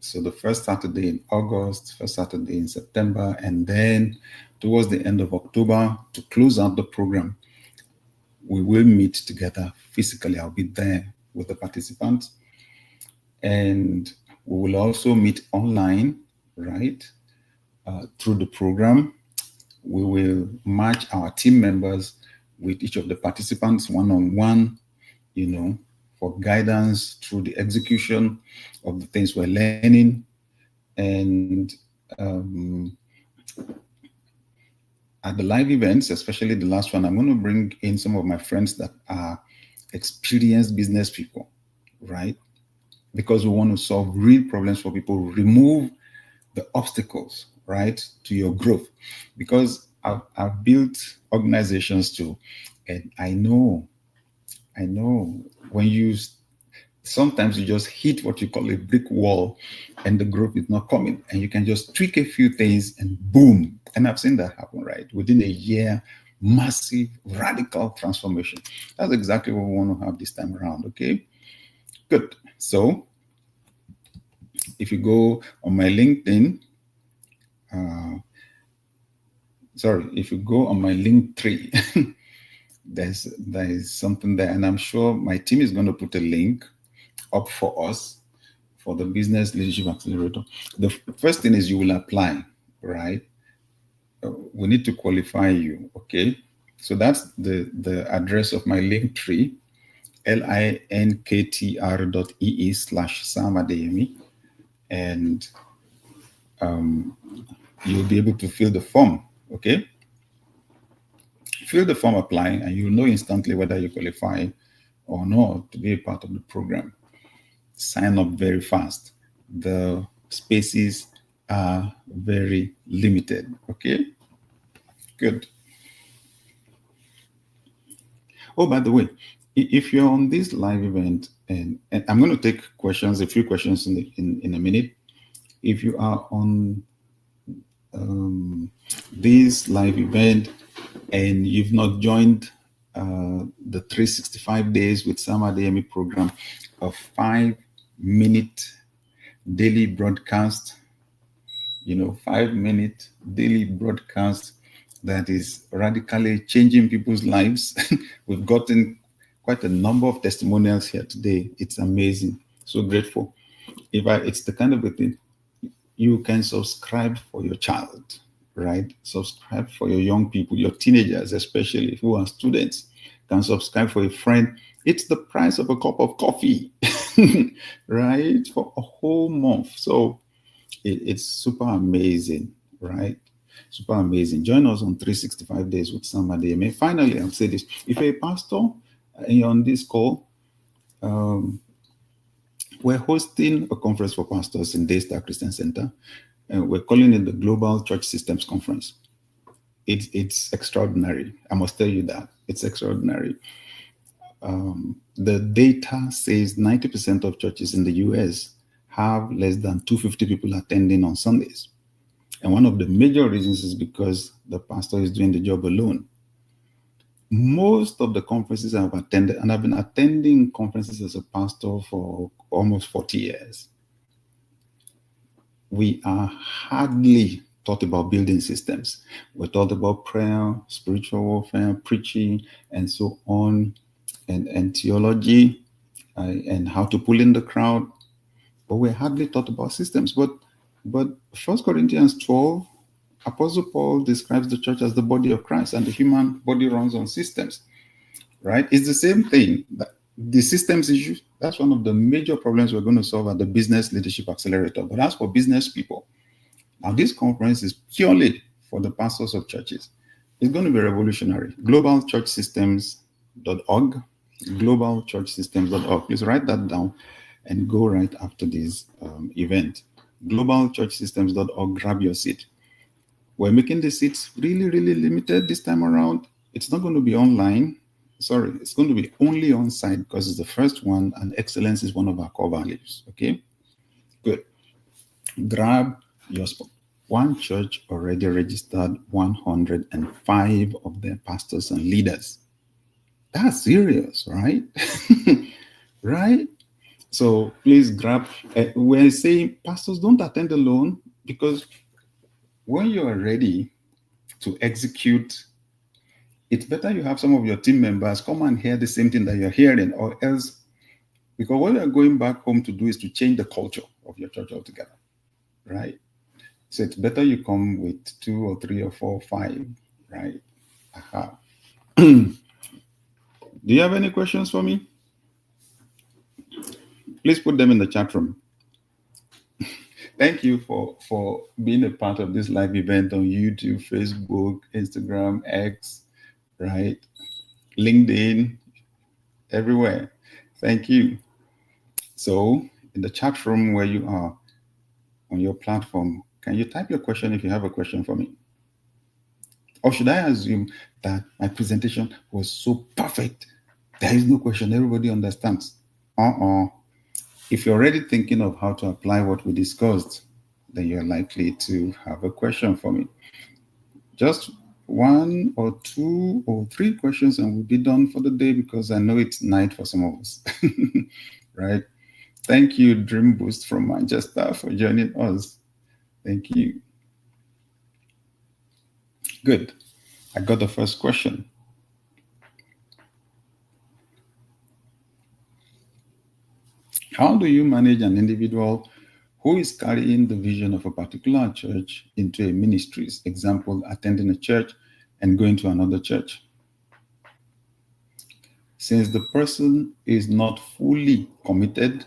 So the first Saturday in August, first Saturday in September, and then towards the end of October to close out the program, we will meet together physically. I'll be there with the participants, and we will also meet online, right, through the program. We will match our team members with each of the participants one-on-one, for guidance through the execution of the things we're learning. And um, at the live events, especially the last one, I'm going to bring in some of my friends that are experienced business people, right? Because we want to solve real problems for people, remove the obstacles, right, to your growth. Because I've built organizations too, and I know when you sometimes you just hit what you call a brick wall and the growth is not coming, and you can just tweak a few things and boom. And I've seen that happen, right? Within a year, massive radical transformation. That's exactly what we want to have this time around. Okay, good. So if you go on my LinkedIn, if you go on my Linktree, there is something there, and I'm sure my team is going to put a link up for us for the Business Leadership Accelerator. The first thing is you will apply, right? We need to qualify you, okay? So that's the address of my Linktree, linktr.ee/Sam Adeyemi, and you'll be able to fill the form, okay? Fill the form, apply, and you'll know instantly whether you qualify or not to be a part of the program. Sign up very fast. The spaces are very limited. Okay, good. Oh, by the way, if you're on this live event, and I'm going to take questions, a few questions in a minute. If you are on this live event and you've not joined the 365 Days with Sam Adeyemi program, a 5-minute daily broadcast, 5-minute daily broadcast that is radically changing people's lives. We've gotten quite a number of testimonials here today. It's amazing. So grateful. It's the kind of a thing you can subscribe for your child, right? Subscribe for your young people, your teenagers, especially who are students, can subscribe for a friend. It's the price of a cup of coffee, right? For a whole month. So it's super amazing, right? Super amazing. Join us on 365 Days with Sam Adeyemi. Finally, I'll say this. If you're a pastor and you're on this call, we're hosting a conference for pastors in Daystar Christian Center, and we're calling it the Global Church Systems Conference. It's extraordinary. I must tell you that. It's extraordinary. The data says 90% of churches in the US have less than 250 people attending on Sundays. And one of the major reasons is because the pastor is doing the job alone. Most of the conferences I've attended, and I've been attending conferences as a pastor for almost 40 years, we are hardly taught about building systems. We're taught about prayer, spiritual warfare, preaching, and so on, and theology, and how to pull in the crowd. But we're hardly taught about systems. But 1 Corinthians 12, Apostle Paul describes the church as the body of Christ, and the human body runs on systems, right? It's the same thing. The systems issue, that's one of the major problems we're going to solve at the Business Leadership Accelerator. But as for business people, now this conference is purely for the pastors of churches. It's going to be revolutionary. globalchurchsystems.org, globalchurchsystems.org. Please write that down and go right after this event. globalchurchsystems.org, grab your seat. We're making the seats really, really limited this time around. It's not going to be online. Sorry, it's going to be only on site because it's the first one and excellence is one of our core values. Okay, good. Grab your spot. One church already registered 105 of their pastors and leaders. That's serious, right? Right? So please grab. We're saying pastors don't attend alone because when you are ready to execute, it's better you have some of your team members come and hear the same thing that you're hearing, or else, because what you're going back home to do is to change the culture of your church altogether, right? So it's better you come with 2 or 3 or 4 or 5, right? Aha. Do you have any questions for me? Please put them in the chat room. Thank you for being a part of this live event on YouTube, Facebook, Instagram, X, right? LinkedIn, everywhere. Thank you. So in the chat room where you are on your platform, can you type your question if you have a question for me? Or should I assume that my presentation was so perfect? There is no question, everybody understands. If you're already thinking of how to apply what we discussed, then you're likely to have a question for me. Just 1 or 2 or 3 questions and we'll be done for the day because I know it's night for some of us, right? Thank you, Dream Boost from Manchester, for joining us. Thank you. Good. I got the first question. How do you manage an individual who is carrying the vision of a particular church into a ministry? Example, attending a church and going to another church. Since the person is not fully committed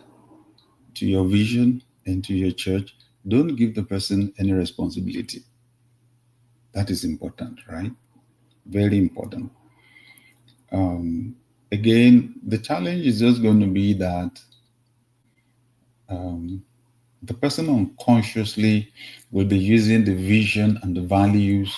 to your vision and to your church, don't give the person any responsibility. That is important, right? Very important. Again, the challenge is just going to be that the person unconsciously will be using the vision and the values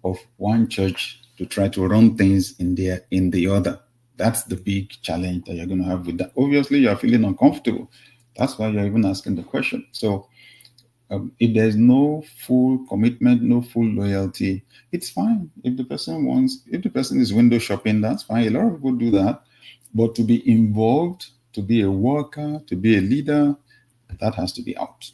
of one church to try to run things in the other. That's the big challenge that you're going to have with that. Obviously, you're feeling uncomfortable. That's why you're even asking the question. So if there's no full commitment, no full loyalty, it's fine. If the person is window shopping, that's fine. A lot of people do that. But to be involved, to be a worker, to be a leader, that has to be out.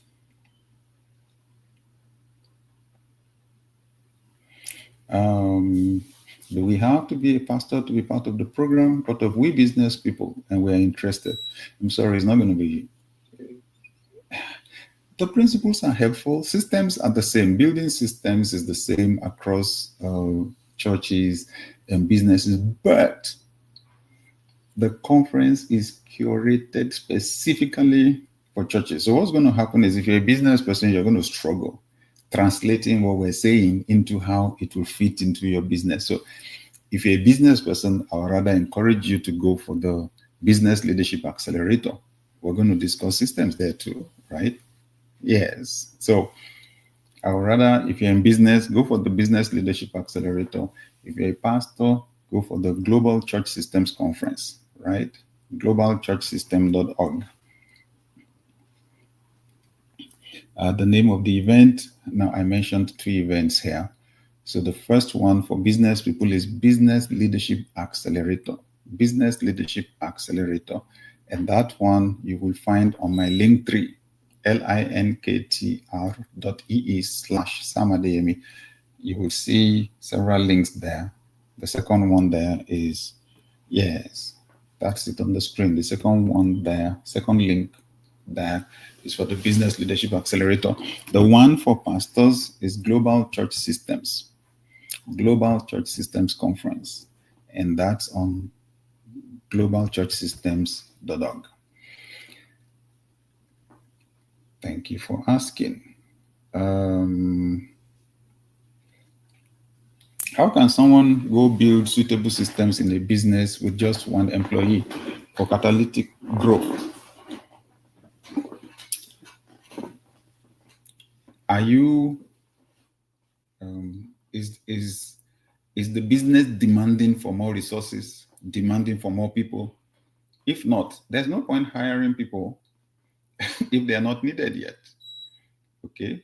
Do we have to be a pastor to be part of the program? But of we business people, and we're interested. I'm sorry, it's not going to be. The principles are helpful. Systems are the same. Building systems is the same across churches and businesses, but the conference is curated specifically for churches. So what's going to happen is if you're a business person, you're going to struggle translating what we're saying into how it will fit into your business. So if you're a business person, I would rather encourage you to go for the Business Leadership Accelerator. We're going to discuss systems there too, right? Yes. So I would rather, if you're in business, go for the Business Leadership Accelerator. If you're a pastor, go for the Global Church Systems Conference, right? globalchurchsystem.org. The name of the event, now I mentioned 2 events here. So the first one for business people is Business Leadership Accelerator. Business Leadership Accelerator. And that one you will find on my Linktree, linktr.ee/Sam Adeyemi. You will see several links there. The second one there is, yes, that's it on the screen. The second one there, second link there is for the Business Leadership Accelerator. The one for pastors is Global Church Systems. Global Church Systems Conference. And that's on globalchurchsystems.org. Thank you for asking. How can someone go build suitable systems in a business with just one employee for catalytic growth? Are you Is the business demanding for more resources, demanding for more people? If not, there's no point hiring people if they are not needed yet. Okay.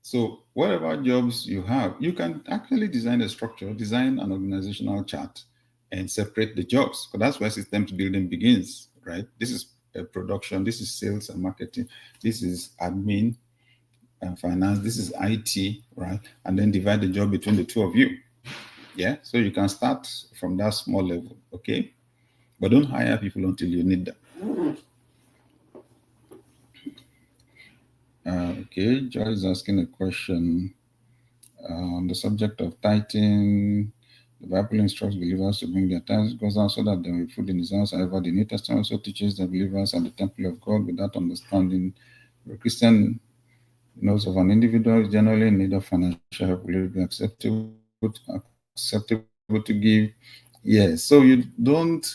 So whatever jobs you have, you can actually design a structure, design an organizational chart, and separate the jobs. Because that's where systems building begins, right? This is production, this is sales and marketing, this is admin and finance, this is IT, right? And then divide the job between the two of you. Yeah. So you can start from that small level, okay? But don't hire people until you need them. Okay, Joy is asking a question on the subject of tithing. The Bible instructs believers to bring their tithes goes out so that they will food in his house. However, the New Testament also teaches that believers are the temple of God. Without understanding, the Christian knows of an individual is generally in need of financial help. Will it be acceptable to give? Yes. So you don't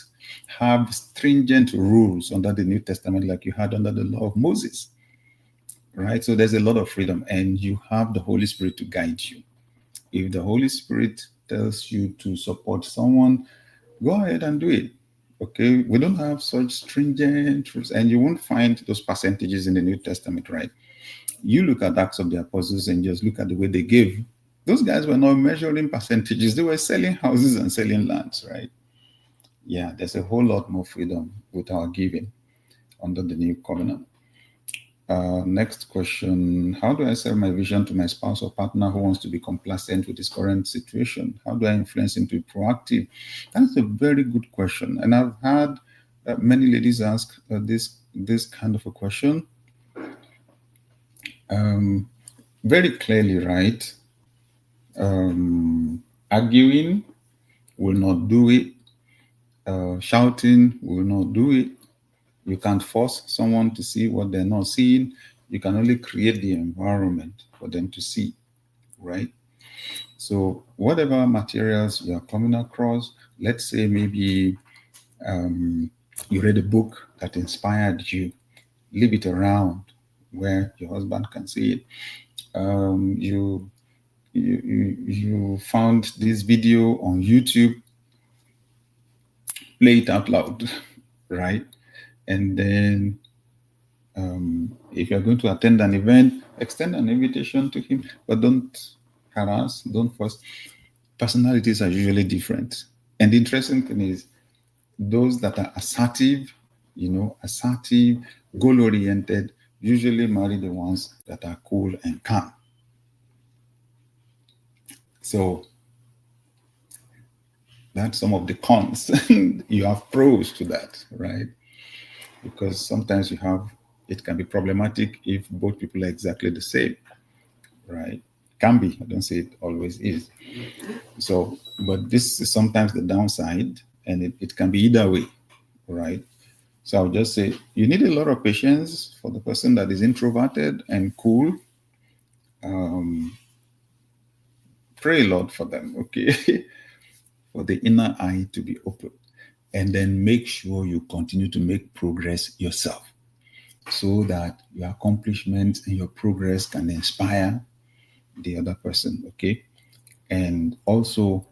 have stringent rules under the New Testament like you had under the law of Moses, right? So there's a lot of freedom, and you have the Holy Spirit to guide you. If the Holy Spirit tells you to support someone, go ahead and do it. Okay, we don't have such stringent rules, and you won't find those percentages in the New Testament, right? You look at Acts of the Apostles and just look at the way they gave. Those guys were not measuring percentages, they were selling houses and selling lands, right? Yeah, there's a whole lot more freedom with our giving under the new covenant. Next question. How do I sell my vision to my spouse or partner who wants to be complacent with his current situation? How do I influence him to be proactive? That's a very good question. And I've had many ladies ask this kind of a question. Very clearly, right? Arguing will not do it. Shouting will not do it. You can't force someone to see what they're not seeing. You can only create the environment for them to see, right? So whatever materials you are coming across, let's say maybe you read a book that inspired you, leave it around where your husband can see it. You found this video on YouTube, play it out loud, right? And then if you're going to attend an event, extend an invitation to him, but don't harass, don't force. Personalities are usually different. And the interesting thing is, those that are assertive, goal-oriented, usually marry the ones that are cool and calm. So that's some of the cons. You have pros to that, right? Because sometimes it can be problematic if both people are exactly the same, right? Can be. I don't say it always is. So, but this is sometimes the downside, and it can be either way, right? So I'll just say you need a lot of patience for the person that is introverted and cool. Pray a lot for them, okay? For the inner eye to be open. And then make sure you continue to make progress yourself so that your accomplishments and your progress can inspire the other person, okay? And also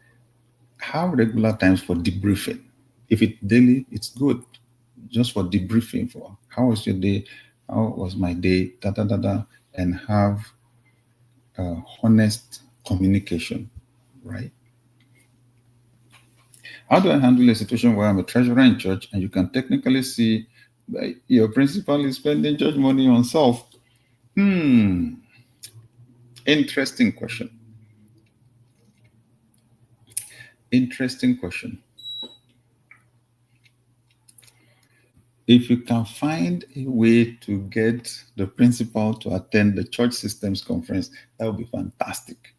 have regular times for debriefing. If it's daily, it's good. Just for debriefing, for how was your day, how was my day, and have honest communication, right? How do I handle a situation where I'm a treasurer in church and you can technically see that your principal is spending church money on self? Interesting question. Interesting question. If you can find a way to get the principal to attend the church systems conference, that would be fantastic.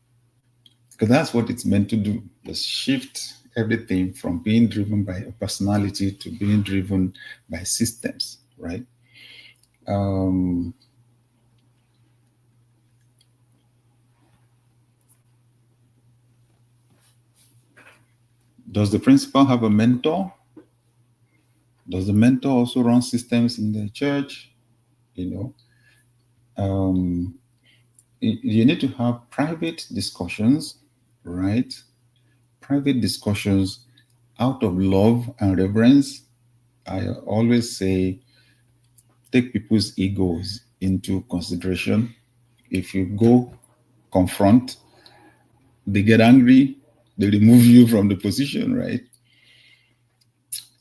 Because that's what it's meant to do. Just shift everything from being driven by a personality to being driven by systems, right? Does the principal have a mentor? Does the mentor also run systems in the church? You need to have private discussions, right? Private discussions out of love and reverence. I always say take people's egos into consideration. If you go confront, they get angry, they remove you from the position, right?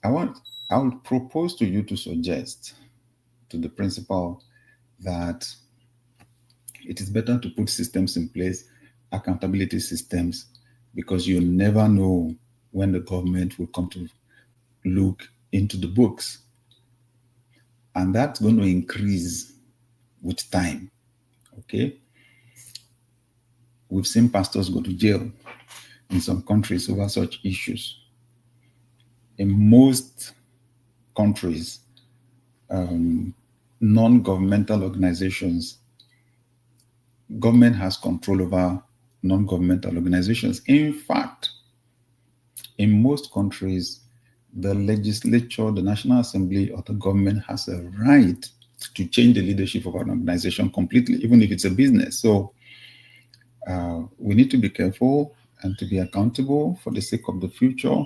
I want I would propose to you to suggest to the principal that it is better to put systems in place, accountability systems, because you never know when the government will come to look into the books. And that's going to increase with time. Okay. We've seen pastors go to jail in some countries over such issues. In most countries, non-governmental organizations, government has control over non-governmental organizations. In fact, in most countries, the legislature, the National Assembly, or the government has a right to change the leadership of an organization completely, even if it's a business. So we need to be careful and to be accountable for the sake of the future,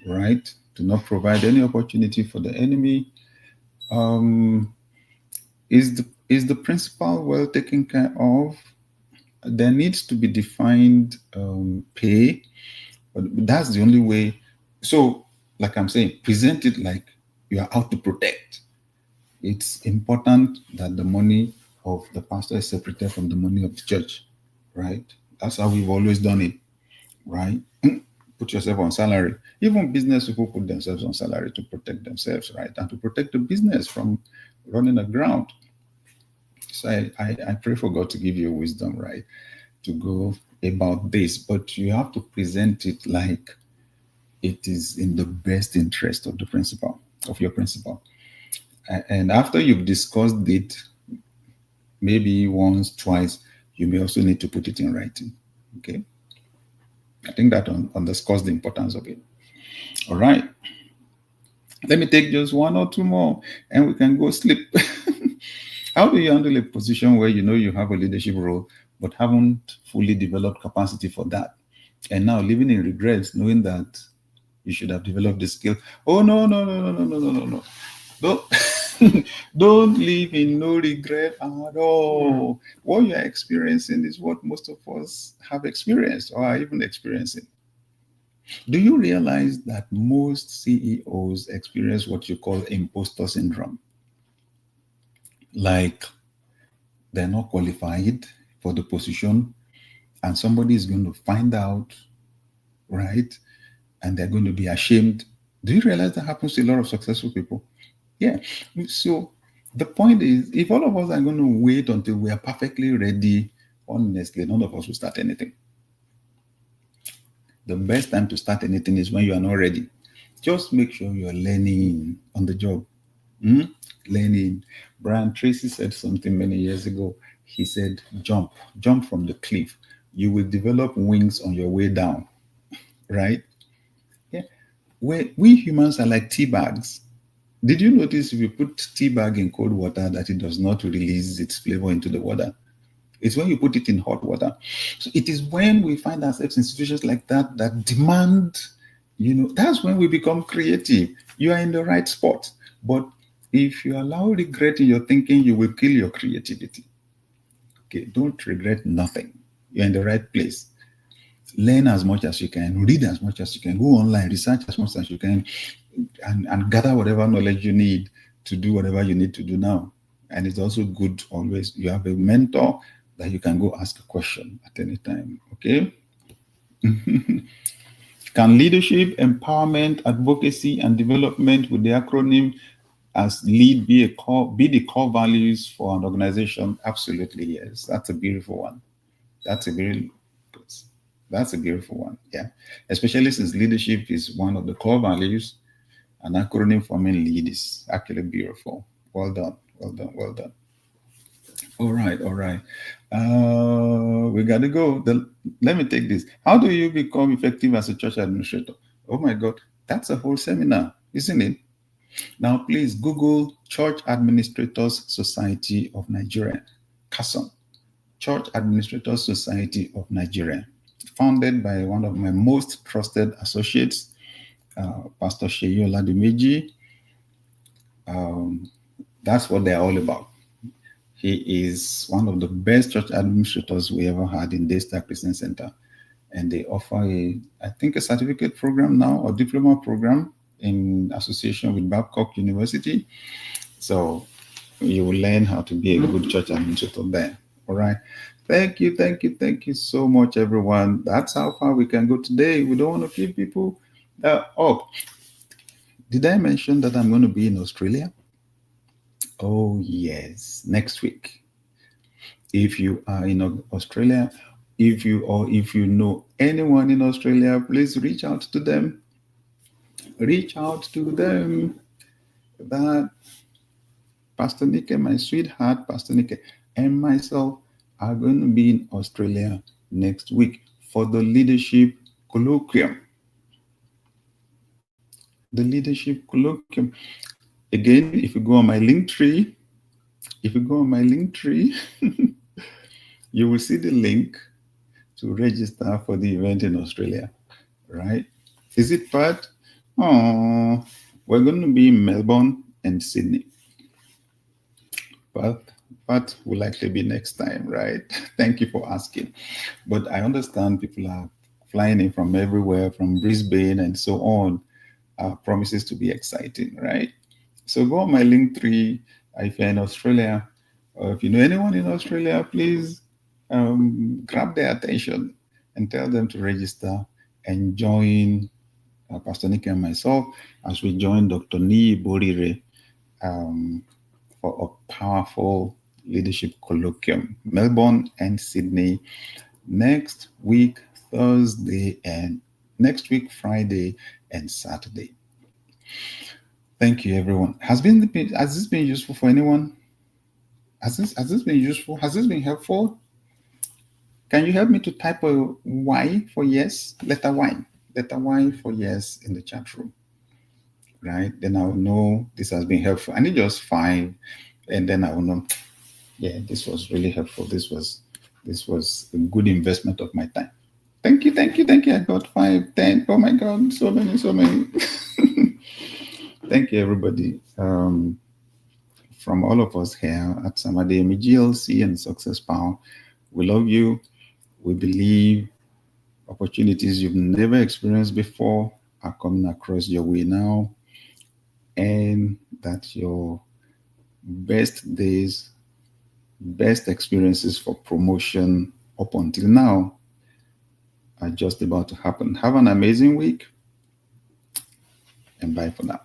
right? To not provide any opportunity for the enemy. Is the principal well taken care of? There needs to be defined pay, but that's the only way. So, like I'm saying, present it like you are out to protect. It's important that the money of the pastor is separated from the money of the church, right? That's how we've always done it, right? Put yourself on salary. Even business people put themselves on salary to protect themselves, right? And to protect the business from running aground. So I pray for God to give you wisdom, right? To go about this, but you have to present it like it is in the best interest of the principal, of your principal. And after you've discussed it, maybe once, twice, you may also need to put it in writing. Okay. I think that underscores the importance of it. All right. Let me take just one or two more and we can go sleep. How do you handle a position where you know you have a leadership role, but haven't fully developed capacity for that? And now living in regrets, knowing that you should have developed the skill. Oh, no, no, no, no, no, no, no, no, no. Don't, don't live in no regret at all. What you're experiencing is what most of us have experienced or are even experiencing. Do you realize that most CEOs experience what you call imposter syndrome? Like they're not qualified for the position and somebody is going to find out, right? And they're going to be ashamed. Do you realize that happens to a lot of successful people? Yeah. So the point is, if all of us are going to wait until we are perfectly ready, honestly, none of us will start anything. The best time to start anything is when you are not ready. Just make sure you are learning on the job. Learning. Brian Tracy said something many years ago. He said, jump from the cliff. You will develop wings on your way down, right? Yeah. We humans are like tea bags. Did you notice if you put tea bag in cold water that it does not release its flavor into the water? It's when you put it in hot water. So it is when we find ourselves in situations like that that demand, that's when we become creative. You are in the right spot. But if you allow regret in your thinking, you will kill your creativity. Okay, don't regret nothing. You're in the right place. Learn as much as you can, read as much as you can, go online, research as much as you can, and gather whatever knowledge you need to do whatever you need to do now. And it's also good always, you have a mentor that you can go ask a question at any time. Okay. Can leadership, empowerment, advocacy, and development with the acronym as lead be the core values for an organization? Absolutely, yes. That's a beautiful one. That's a beautiful one. Yeah. Especially since leadership is one of the core values, an acronym forming lead is actually beautiful. Well done. Well done. Well done. All right. All right. We got to go. Let me take this. How do you become effective as a church administrator? Oh my God. That's a whole seminar, isn't it? Now, please Google Church Administrators Society of Nigeria, CASON, Church Administrators Society of Nigeria. founded by one of my most trusted associates, Pastor Sheyi Oladimeji. That's what they're all about. He is one of the best church administrators we ever had in Daystar Christian Center. And they offer I think a certificate program now or diploma program in association with Babcock University. So you will learn how to be a good church administrator there. All right. Thank you so much, everyone. That's how far we can go today. We don't want to keep people up. Did I mention that I'm going to be in Australia? Oh, yes, next week. If you are in Australia, if you know anyone in Australia, please reach out to them. Reach out to them. That Pastor Nike, my sweetheart, Pastor Nike, and myself are going to be in Australia next week for the leadership colloquium. The leadership colloquium. Again, if you go on my link tree, you will see the link to register for the event in Australia, right? Is it Pat? Oh, we're going to be in Melbourne and Sydney. But will likely be next time, right? Thank you for asking. But I understand people are flying in from everywhere, from Brisbane and so on. Promises to be exciting, right? So go on my link tree if you're in Australia, or if you know anyone in Australia, please grab their attention and tell them to register and join Pastor Nick and myself as we join Dr. Nii Borire for a powerful leadership colloquium, Melbourne and Sydney, next week, Thursday, and next week, Friday and Saturday. Thank you, everyone. Has this been useful for anyone? Has this been useful? Has this been helpful? Can you help me to type a Y for yes? Letter Y for yes in the chat room. Right? Then I'll know this has been helpful. I need just 5, and then I will know. Yeah, this was really helpful. This was a good investment of my time. Thank you. I got 5, 10. Oh my God, so many. Thank you, everybody. From all of us here at Samademi GLC and Success Power, we love you. We believe opportunities you've never experienced before are coming across your way now, and that your best days, best experiences for promotion up until now are just about to happen. Have an amazing week, and bye for now.